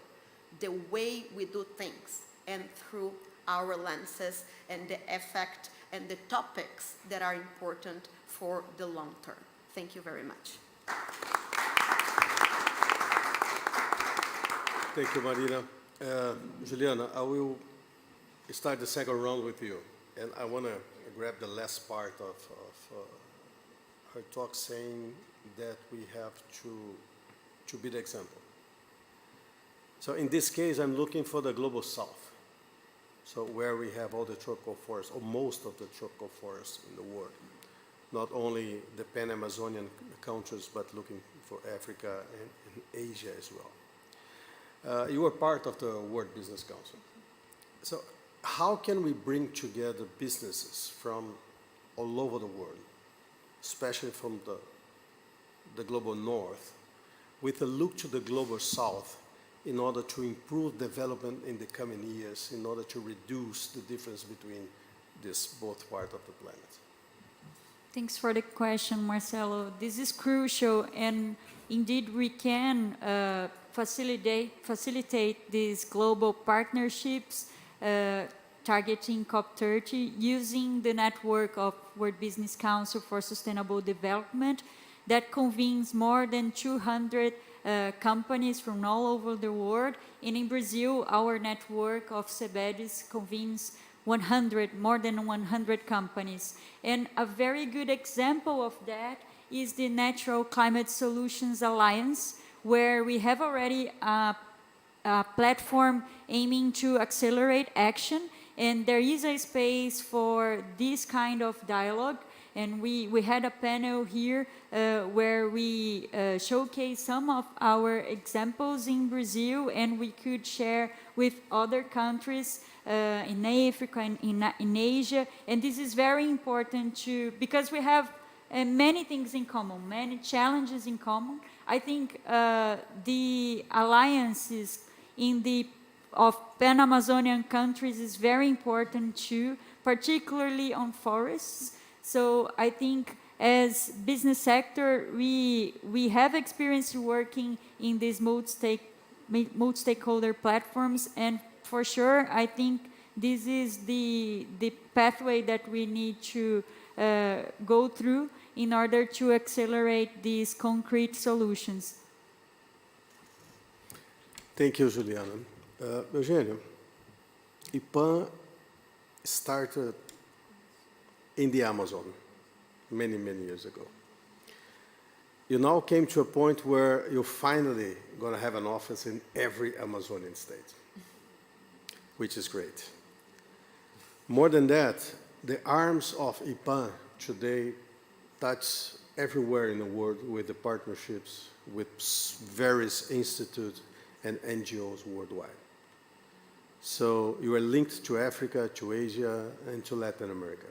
the way we do things, and through our lenses and the effect and the topics that are important for the long term. Thank you very much. Thank you, Marina. Juliana, I will start the second round with you, and I want to grab the last part of her talk, saying that we have to be the example. So in this case, I'm looking for the global south, so where we have all the tropical forests, or most of the tropical forests in the world, not only the Pan-Amazonian countries, but looking for Africa and Asia as well. You are part of the World Business Council. So how can we bring together businesses from all over the world, especially from the global north, with a look to the global south in order to improve development in the coming years, in order to reduce the difference between this both parts of the planet? Thanks for the question, Marcelo. This is crucial, and indeed we can facilitate these global partnerships targeting COP30 using the network of World Business Council for Sustainable Development that convenes more than 200 companies from all over the world. And in Brazil, our network of CBEDs convenes more than 100 companies. And a very good example of that is the Natural Climate Solutions Alliance, where we have already a platform aiming to accelerate action, and there is a space for this kind of dialogue. And we had a panel here where we showcased some of our examples in Brazil, and we could share with other countries in Africa and in Asia. And this is very important because we have many things in common, many challenges in common. I think the alliances of Pan-Amazonian countries is very important too, particularly on forests. So I think as business sector, we have experience working in these multi-stakeholder platforms, and for sure, I think this is the pathway that we need to go through in order to accelerate these concrete solutions. Thank you, Juliana. Eugênio, IPAN started in the Amazon many, many years ago. You now came to a point where you're finally going to have an office in every Amazonian state, which is great. More than that, the arms of IPAN today touch everywhere in the world with the partnerships with various institutes and NGOs worldwide. So you are linked to Africa, to Asia, and to Latin America.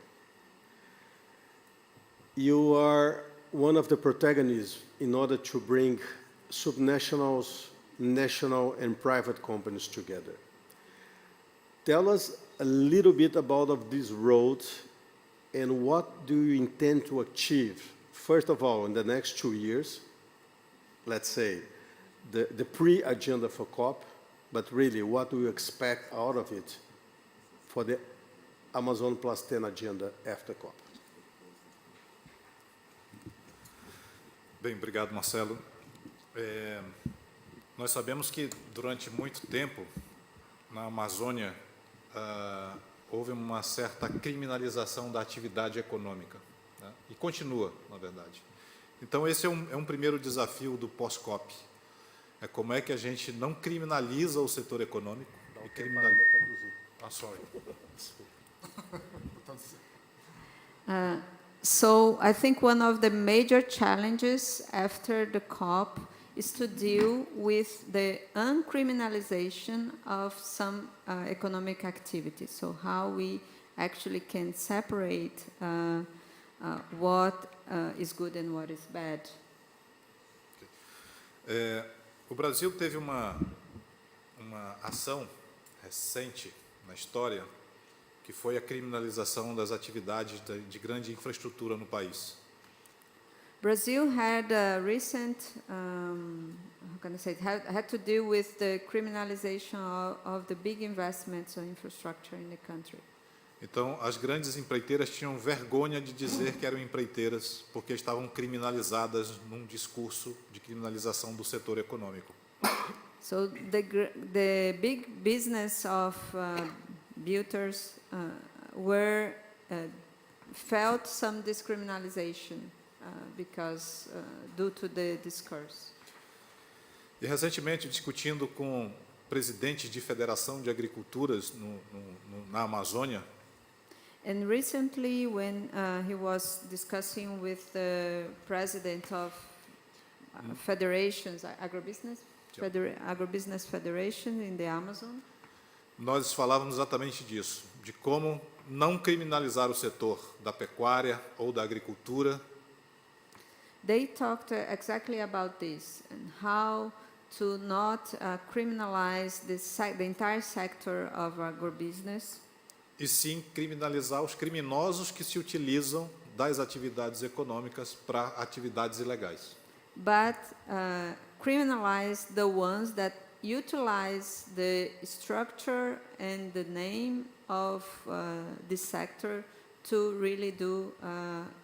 You are one of the protagonists in order to bring subnationals, national, and private companies together. Tell us a little bit about this road and what do you intend to achieve, first of all, in the next 2 years, let's say, the pre-agenda for COP, but really what do you expect out of it for the Amazon Plus 10 agenda after COP? Bem, obrigado, Marcelo. Nós sabemos que durante muito tempo na Amazônia houve uma certa criminalização da atividade econômica, né? E continua, na verdade. Então esse é um primeiro desafio do pós-COP. É como é que a gente não criminaliza o setor econômico e criminaliza. Sorry. So I think one of the major challenges after the COP is to deal with the uncriminalization of some economic activities. So how we actually can separate what is good and what is bad. O Brasil teve uma ação recente na história que foi a criminalização das atividades de grande infraestrutura no país. Brazil had a recent, how can I say, had to deal with the criminalization of the big investments on infrastructure in the country. Então, as grandes empreiteiras tinham vergonha de dizer que eram empreiteiras porque estavam criminalizadas num discurso de criminalização do setor econômico. So the big business of builders felt some discriminalization because due to the discourse. E recentemente, discutindo com presidentes de federação de agriculturas na Amazônia, And recently, when he was discussing with the president of federations, agribusiness federation in the Amazon, nós falávamos exatamente disso, de como não criminalizar o setor da pecuária ou da agricultura. They talked exactly about this and how to not criminalize the entire sector of agribusiness. E sim criminalizar os criminosos que se utilizam das atividades econômicas para atividades ilegais. But criminalize the ones that utilize the structure and the name of this sector to really do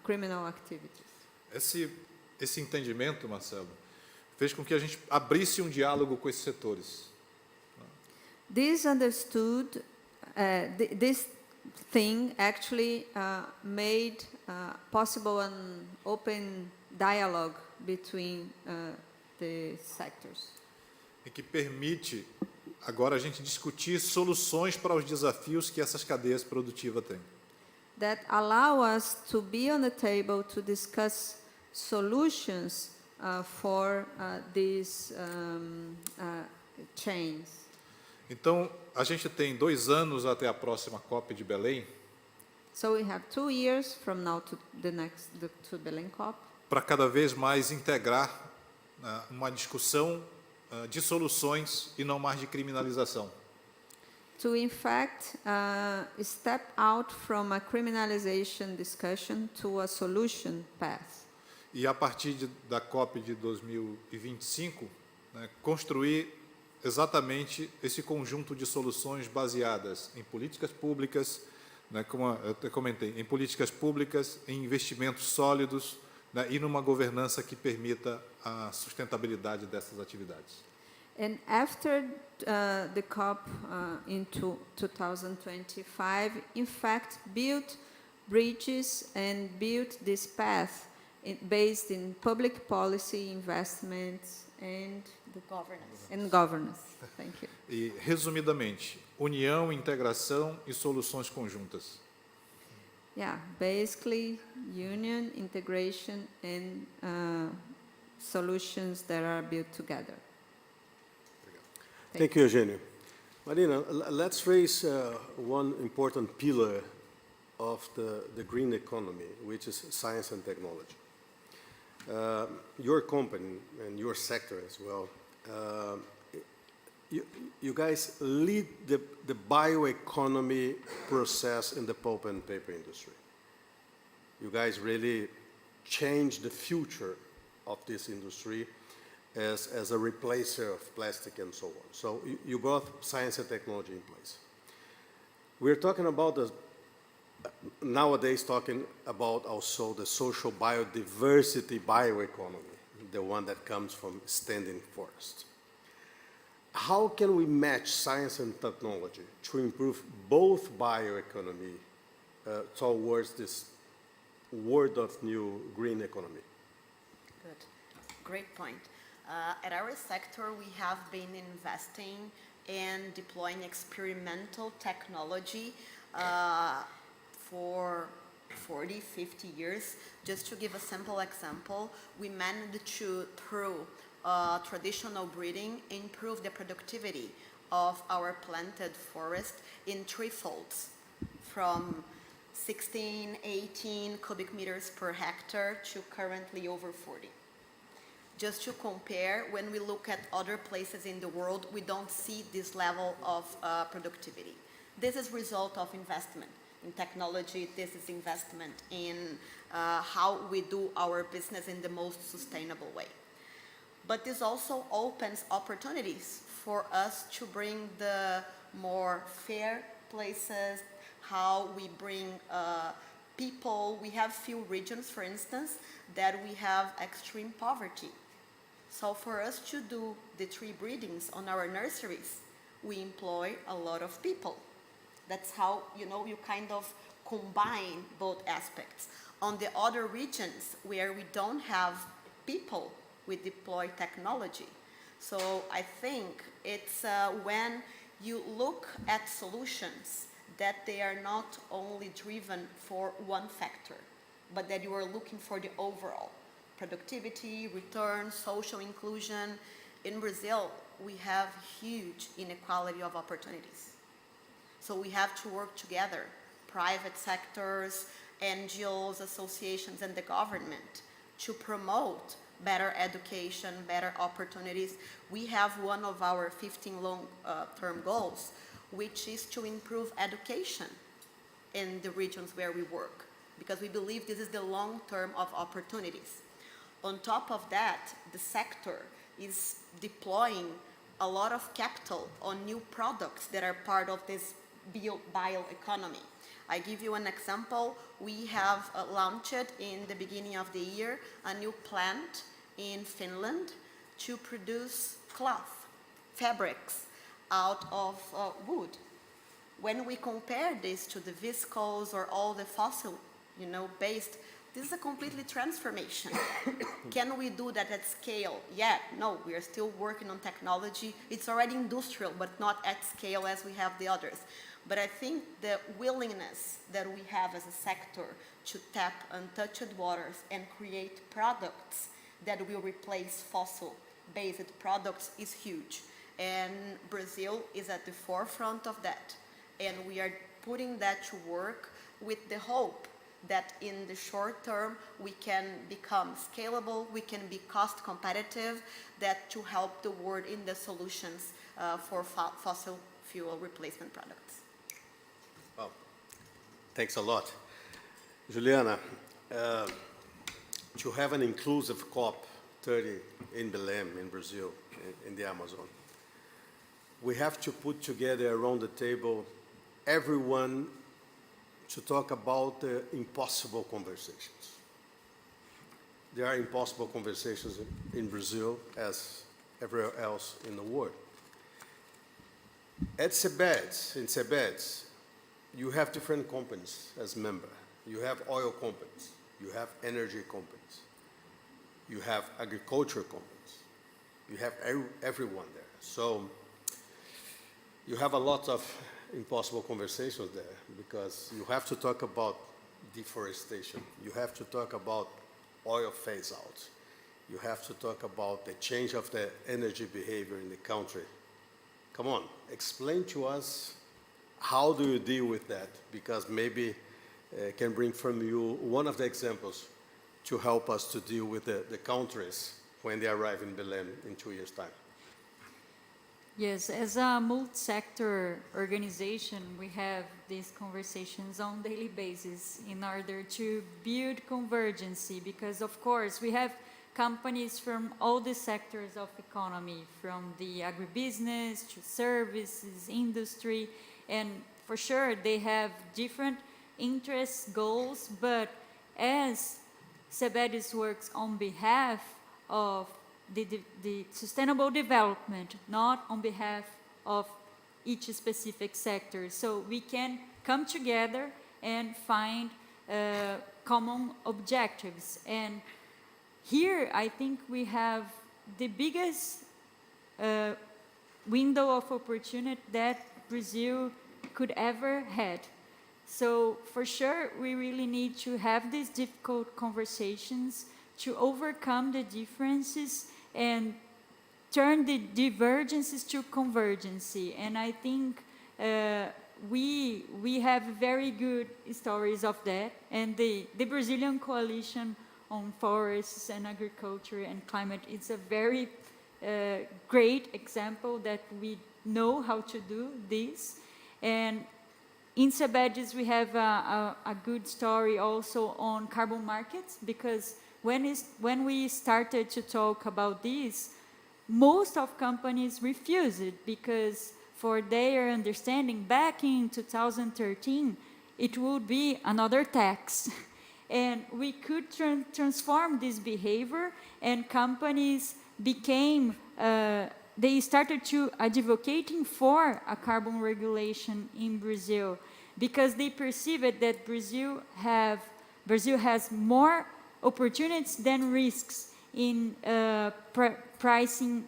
criminal activities. Esse entendimento, Marcelo, fez com que a gente abrisse um diálogo com esses setores. This understood. This thing actually made possible an open dialogue between the sectors. E que permite agora a gente discutir soluções para os desafios que essas cadeias produtivas têm. That allow us to be on the table to discuss solutions for these chains. Então, a gente tem 2 anos até a próxima COP de Belém. So we have 2 years from now to to Belém COP para cada vez mais integrar uma discussão de soluções e não mais de criminalização. to, in fact, step out from a criminalization discussion to a solution path. E a partir da COP de 2025, né, construir exatamente esse conjunto de soluções baseadas em políticas públicas, né, como eu até comentei, em políticas públicas, em investimentos sólidos, né, e numa governança que permita a sustentabilidade dessas atividades. And after the COP in 2025, in fact, built bridges and built this path based in public policy, investments, and governance. Thank you. E, resumidamente, união, integração e soluções conjuntas. Yeah, basically union, integration, and solutions that are built together. Thank you, Eugenio. Marina, let's raise one important pillar of the green economy, which is science and technology. Your company and your sector as well, you guys lead the bioeconomy process in the pulp and paper industry. You guys really change the future of this industry as a replacer of plastic and so on. So you got science and technology in place. We're talking about nowadays talking about also the social biodiversity bioeconomy, the one that comes from standing forest. How can we match science and technology to improve both bioeconomy towards this world of new green economy? Good. Great point. At our sector, we have been investing and deploying experimental technology for 40, 50 years. Just to give a simple example, we managed to, through traditional breeding, improve the productivity of our planted forest in threefolds, from 16, 18 cubic meters per hectare to currently over 40. Just to compare, when we look at other places in the world, we don't see this level of productivity. This is result of investment in technology. This is investment in how we do our business in the most sustainable way. But this also opens opportunities for us to bring the more fair places, how we bring people. We have few regions, for instance, that we have extreme poverty. So for us to do the tree breedings on our nurseries, we employ a lot of people. That's how, you kind of combine both aspects. On the other regions where we don't have people, we deploy technology. So I think it's when you look at solutions that they are not only driven for one factor, but that you are looking for the overall. Productivity, return, social inclusion. In Brazil, we have huge inequality of opportunities. So we have to work together, private sectors, NGOs, associations, and the government to promote better education, better opportunities. We have one of our 15 long-term goals, which is to improve education in the regions where we work, because we believe this is the long term of opportunities. On top of that, the sector is deploying a lot of capital on new products that are part of this bioeconomy. I give you an example. We have launched in the beginning of the year a new plant in Finland to produce cloth, fabrics out of wood. When we compare this to the viscose or all the fossil, based, this is a completely transformation. Can we do that at scale? Yeah, no, we are still working on technology. It's already industrial, but not at scale as we have the others. But I think the willingness that we have as a sector to tap untouched waters and create products that will replace fossil-based products is huge. And Brazil is at the forefront of that. And we are putting that to work with the hope that in the short term we can become scalable, we can be cost competitive, that to help the world in the solutions for fossil fuel replacement products. Well, thanks a lot. Juliana, to have an inclusive COP30 in Belém, in Brazil, in the Amazon, we have to put together around the table everyone to talk about the impossible conversations. There are impossible conversations in Brazil as everywhere else in the world. At CEBEDS, in CEBEDS, you have different companies as member. You have oil companies, you have energy companies, you have agriculture companies, you have everyone there. So you have a lot of impossible conversations there because you have to talk about deforestation, you have to talk about oil phase out, you have to talk about the change of the energy behavior in the country. Come on, explain to us how do you deal with that, because maybe can bring from you one of the examples to help us to deal with the countries when they arrive in Belém in 2 years' time. Yes, as a multi-sector organization, we have these conversations on a daily basis in order to build convergency, because of course we have companies from all the sectors of economy, from the agribusiness to services, industry, and for sure they have different interests, goals, but as CEBEDS works on behalf of the sustainable development, not on behalf of each specific sector. So we can come together and find common objectives. And here I think we have the biggest window of opportunity that Brazil could ever had. So for sure, we really need to have these difficult conversations to overcome the differences and turn the divergences to convergency. And I think we have very good stories of that. And the Brazilian Coalition on Forests and Agriculture and Climate is a very great example that we know how to do this. And in CEBEDS, we have a good story also on carbon markets, because when we started to talk about this, most of companies refused it, because for their understanding, back in 2013, it would be another tax. And we could transform this behavior, and companies became they started to advocating for a carbon regulation in Brazil, because they perceived that Brazil has more opportunities than risks in pricing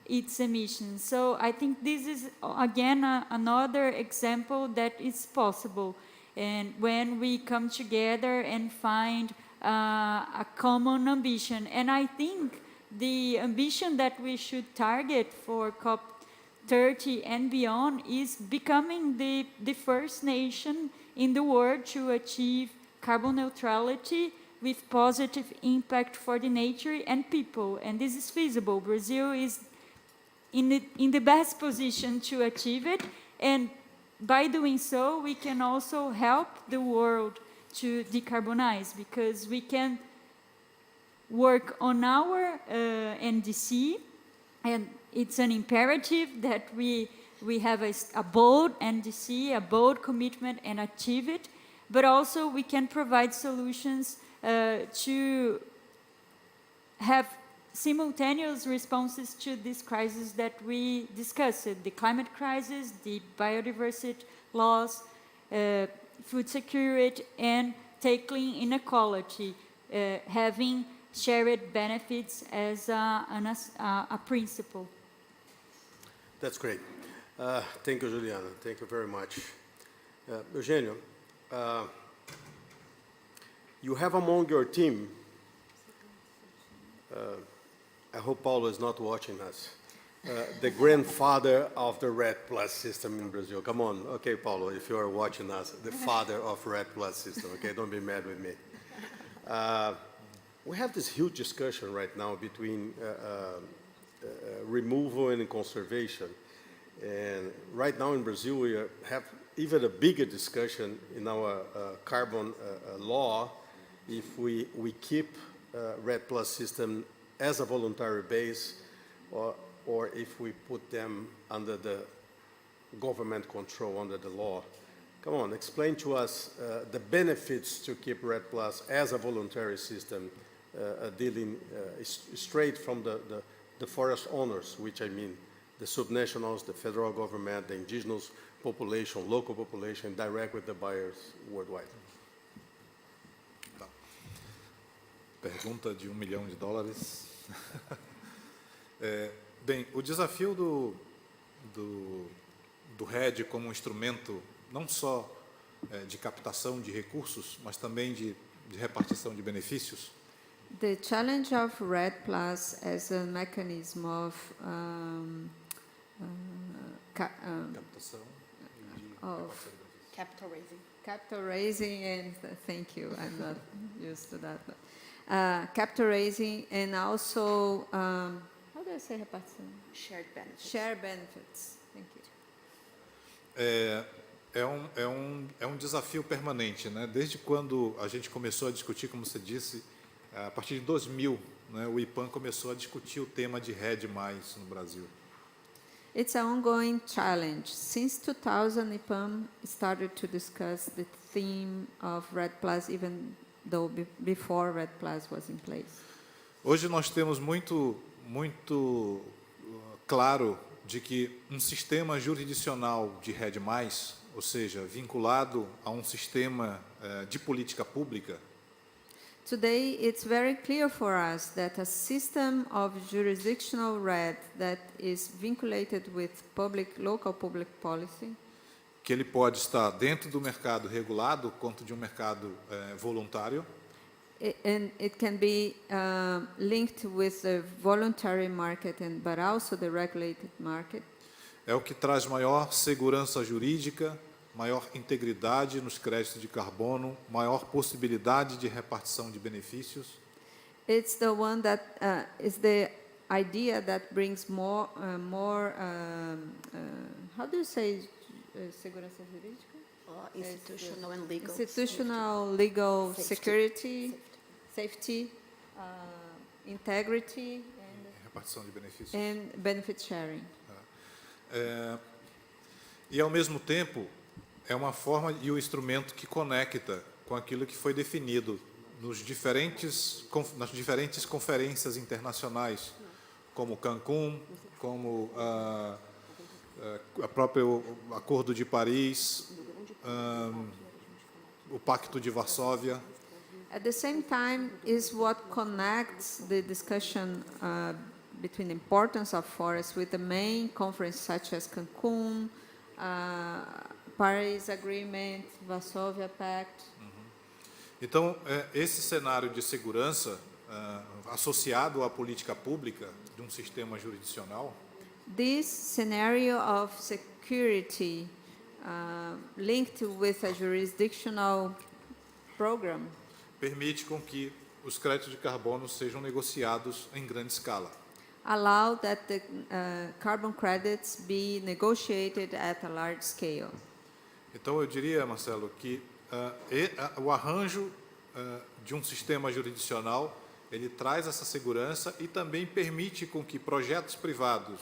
its emissions. So I think this is again another example that is possible, and when we come together and find a common ambition. And I think the ambition that we should target for COP30 and beyond is becoming the first nation in the world to achieve carbon neutrality with positive impact for the nature and people. And this is feasible. Brazil is in the best position to achieve it. And by doing so, we can also help the world to decarbonize, because we can work on our NDC, and it's an imperative that we have a bold NDC, a bold commitment, and achieve it. But also we can provide solutions to have simultaneous responses to these crises that we discussed: the climate crisis, the biodiversity loss, food security, and tackling inequality, having shared benefits as a principle. That's great. Thank you, Juliana. Thank you very much. Eugenio, you have among your team, I hope Paulo is not watching us, the grandfather of the Red Plus system in Brazil. Come on, okay, Paulo, if you are watching us, the father of Red Plus system, okay, don't be mad with me. We have this huge discussion right now between removal and conservation. And right now in Brazil, we have even a bigger discussion in our carbon law if we keep Red Plus system as a voluntary base or if we put them under the government control, under the law. Come on, explain to us the benefits to keep Red Plus as a voluntary system, dealing straight from the forest owners, which I mean the subnationals, the federal government, the indigenous population, local population, direct with the buyers worldwide. Tá. Pergunta de $1 milhão. Bem, o desafio do RED como um instrumento não só de captação de recursos, mas também de repartição de benefícios, The challenge of Red Plus as a mechanism of captação e de repartição de benefícios. Capital raising. capital raising and thank you, I'm not used to that. But, capital raising and also how do I say repartição? Shared benefits. Share benefits. Thank you. É um desafio permanente, né? Desde quando a gente começou a discutir, como você disse, a partir de 2000, né, o IPAM começou a discutir o tema de RED+, no Brasil. It's an ongoing challenge. Since 2000, IPAM started to discuss the theme of Red Plus, even though before Red Plus was in place. Hoje nós temos muito claro de que um sistema jurisdicional de RED+, ou seja, vinculado a um sistema de política pública, Today, it's very clear for us that a system of jurisdictional RED that is vinculated with local public policy, que ele pode estar dentro do mercado regulado quanto de um mercado voluntário, and it can be linked with the voluntary market, but also the regulated market. é o que traz maior segurança jurídica, maior integridade nos créditos de carbono, maior possibilidade de repartição de benefícios. It's the one that is the idea that brings more, how do you say segurança jurídica? Institutional and legal. Institutional, legal Safety. security, safety, integrity, Repartição de benefícios. and benefit sharing. E, ao mesmo tempo, é uma forma e o instrumento que conecta com aquilo que foi definido nas diferentes conferências internacionais, como Cancún, como a próprio Acordo de Paris, o Pacto de Varsóvia. At the same time, is what connects the discussion between the importance of forests with the main conferences such as Cancún, Paris Agreement, Varsovia Pact. Então, esse cenário de segurança associado à política pública de um sistema jurisdicional, This scenario of security linked with a jurisdictional program permite com que os créditos de carbono sejam negociados em grande escala. allow that the carbon credits be negotiated at a large scale. Então, eu diria, Marcelo, que o arranjo de um sistema jurisdicional, ele traz essa segurança e também permite com que projetos privados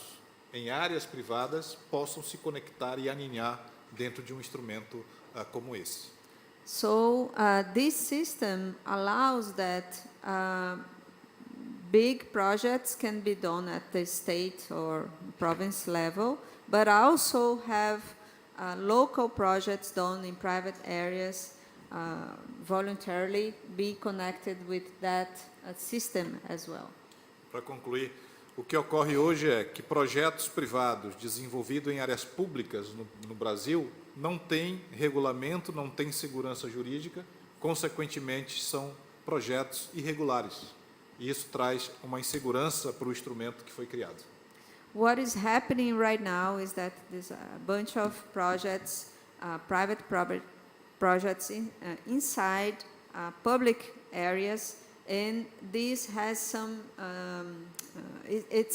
em áreas privadas possam se conectar e alinhar dentro de um instrumento como esse. So this system allows that big projects can be done at the state or province level, but also have local projects done in private areas voluntarily be connected with that system as well. Para concluir, o que ocorre hoje é que projetos privados desenvolvidos em áreas públicas no Brasil não têm regulamento, não têm segurança jurídica, consequentemente são projetos irregulares. E isso traz uma insegurança para o instrumento que foi criado. what is happening right now is that there's a bunch of projects, private projects inside public areas, and this has some, it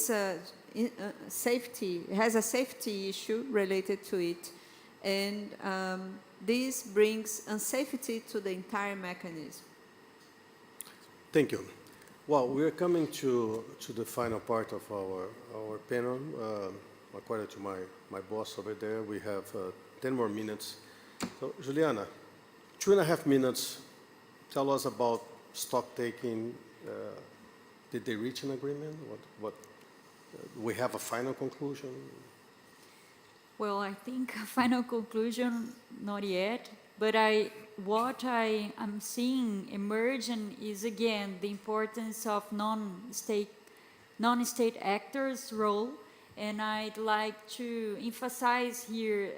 has a safety issue related to it, and this brings unsafety to the entire mechanism. Thank you. Well, we're coming to the final part of our panel. According to my boss over there, we have 10 more minutes. So, Juliana, 2.5 minutes. Tell us about stock taking. Did they reach an agreement? What? We have a final conclusion? Well, I think a final conclusion, not yet, but what I am seeing emerging is again the importance of non-state actors' role, and I'd like to emphasize here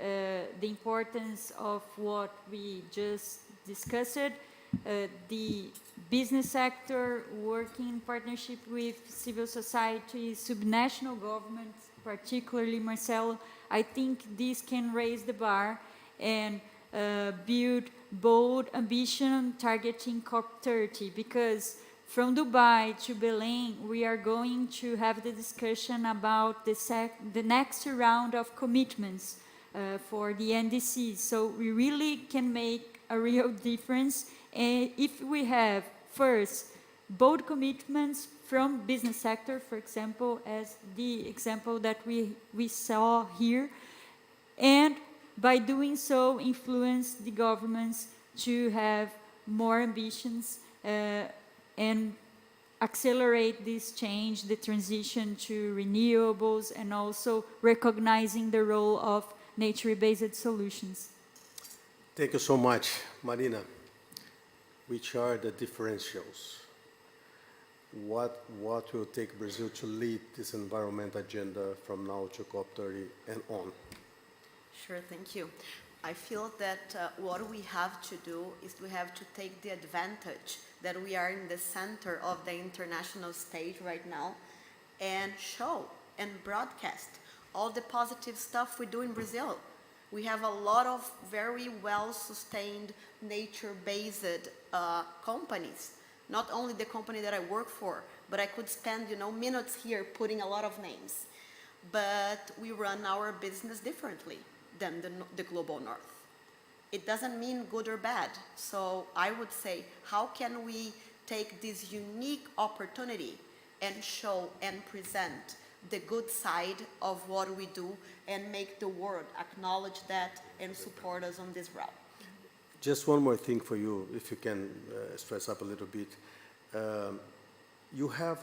the importance of what we just discussed, the business sector working in partnership with civil society, subnational governments, particularly Marcelo. I think this can raise the bar and build bold ambition targeting COP30, because from Dubai to Belém, we are going to have the discussion about the next round of commitments for the NDCs. So we really can make a real difference. And if we have, first, bold commitments from business sector, for example, as the example that we saw here, and by doing so, influence the governments to have more ambitions and accelerate this change, the transition to renewables, and also recognizing the role of nature-based solutions. Thank you so much, Marina. Which are the differentials? What will take Brazil to lead this environment agenda from now to COP30 and on? Sure, thank you. I feel that what we have to do is we have to take the advantage that we are in the center of the international stage right now and show and broadcast all the positive stuff we do in Brazil. We have a lot of very well-sustained, nature-based companies. Not only the company that I work for, but I could spend, minutes here putting a lot of names. But we run our business differently than the global north. It doesn't mean good or bad. So I would say, how can we take this unique opportunity and show and present the good side of what we do and make the world acknowledge that and support us on this route? Just one more thing for you, if you can stress up a little bit. You have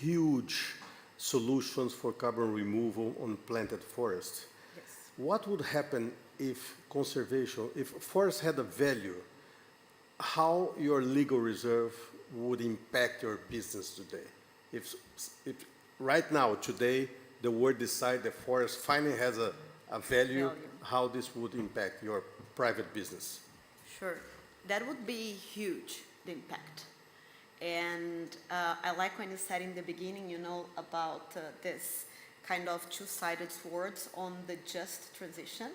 huge solutions for carbon removal on planted forests. Yes. What would happen if forests had a value, how your legal reserve would impact your business today? If right now, today, the world decide that forest finally has a value, how this would impact your private business? Sure. That would be huge, the impact. And I like when you said in the beginning, about this kind of two-sided swords on the just transition.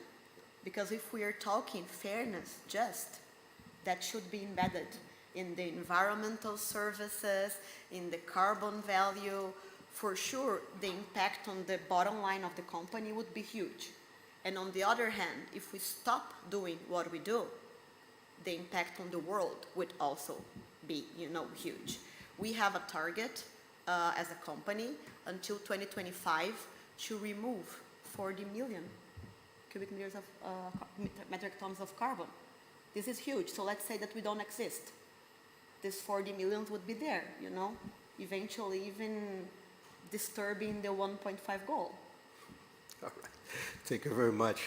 Because if we are talking fairness, that should be embedded in the environmental services, in the carbon value. For sure, the impact on the bottom line of the company would be huge. And on the other hand, if we stop doing what we do, the impact on the world would also be, huge. We have a target as a company until 2025 to remove 40 million cubic meters of metric tons of carbon. This is huge. So let's say that we don't exist. This 40 million would be there, eventually even disturbing the 1.5 goal. All right. Thank you very much.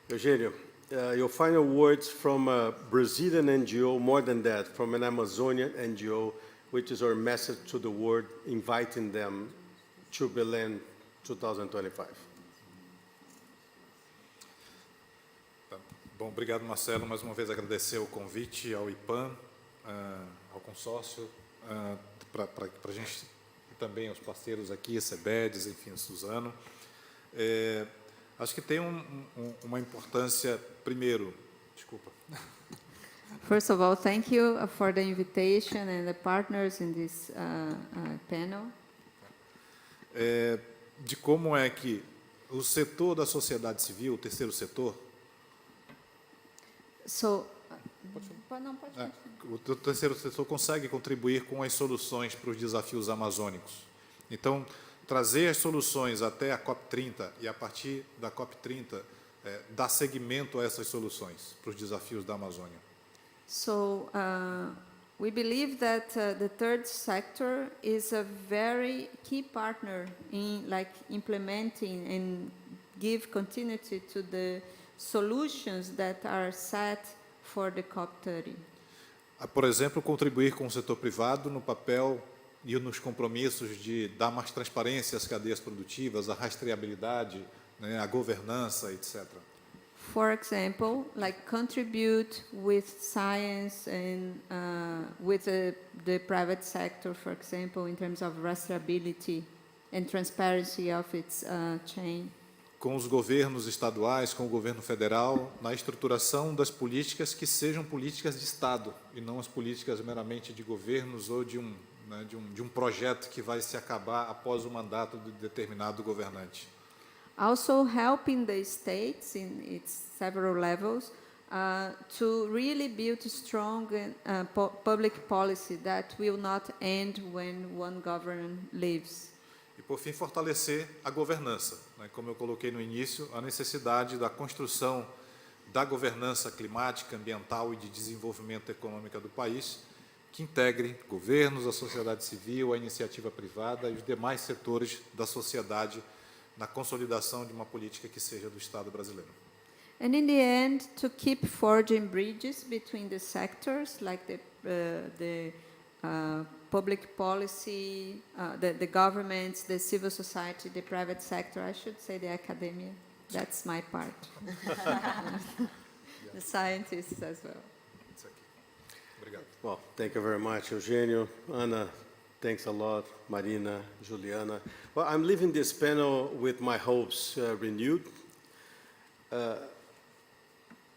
Eugenio, your final words from a Brazilian NGO, more than that, from an Amazonian NGO, which is our message to the world, inviting them to Belém 2025. Bom, obrigado, Marcelo. Mais uma vez agradecer o convite ao IPAM, ao consórcio, para a gente também aos parceiros aqui, Sebedes, enfim, Suzano. Acho que tem uma importância, primeiro, desculpa. First of all, thank you for the invitation and the partners in this panel. De como é que o setor da sociedade civil, o terceiro setor, So, não, pode continuar. o terceiro setor consegue contribuir com as soluções para os desafios amazônicos. Então, trazer as soluções até a COP30 e, a partir da COP30, dar seguimento a essas soluções para os desafios da Amazônia. So, we believe that the third sector is a very key partner in implementing and give continuity to the solutions that are set for the COP30. Por exemplo, contribuir com o setor privado no papel e nos compromissos de dar mais transparência às cadeias produtivas, a rastreabilidade, né, a governança, etc. For example, contribute with science and with the private sector, for example, in terms of rastreability and transparency of its chain. Com os governos estaduais, com o governo federal, na estruturação das políticas que sejam políticas de Estado e não as políticas meramente de governos ou de um projeto que vai se acabar após o mandato de determinado governante. Also helping the states in its several levels to really build strong public policy that will not end when one government leaves. E, por fim, fortalecer a governança, né? Como eu coloquei no início, a necessidade da construção da governança climática, ambiental e de desenvolvimento econômico do país, que integre governos, a sociedade civil, a iniciativa privada e os demais setores da sociedade na consolidação de uma política que seja do Estado brasileiro. And in the end, to keep forging bridges between the sectors, like the public policy, the governments, the civil society, the private sector, I should say the academia. That's my part. The scientists as well. Isso aqui. Obrigado. Well, thank you very much, Eugenio. Ana, thanks a lot. Marina, Juliana. Well, I'm leaving this panel with my hopes renewed.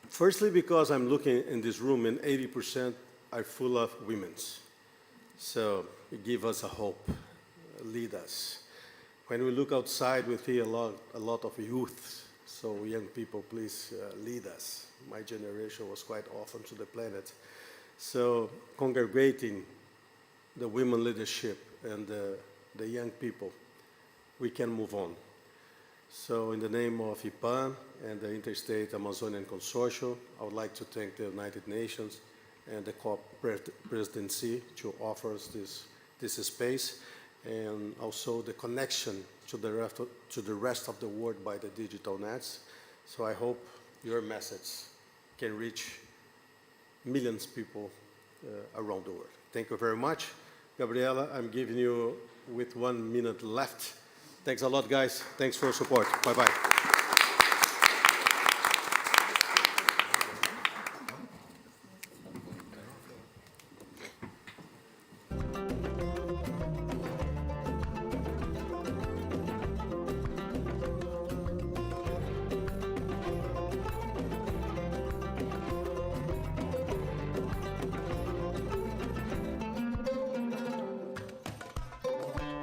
Firstly, because I'm looking in this room and 80% are full of women. So give us a hope, lead us. When we look outside, we see a lot of youth. So young people, please lead us. My generation was quite orphan to the planet. So congregating the women leadership and the young people, we can move on. So in the name of IPAN and the Interstate Amazonian Consortium, I would like to thank the United Nations and the COP presidency to offer us this space, and also the connection to the rest of the world by the digital nets. So I hope your message can reach millions of people around the world. Thank you very much. Gabriela, I'm giving you with 1 minute left. Thanks a lot, guys. Thanks for your support. Bye-bye.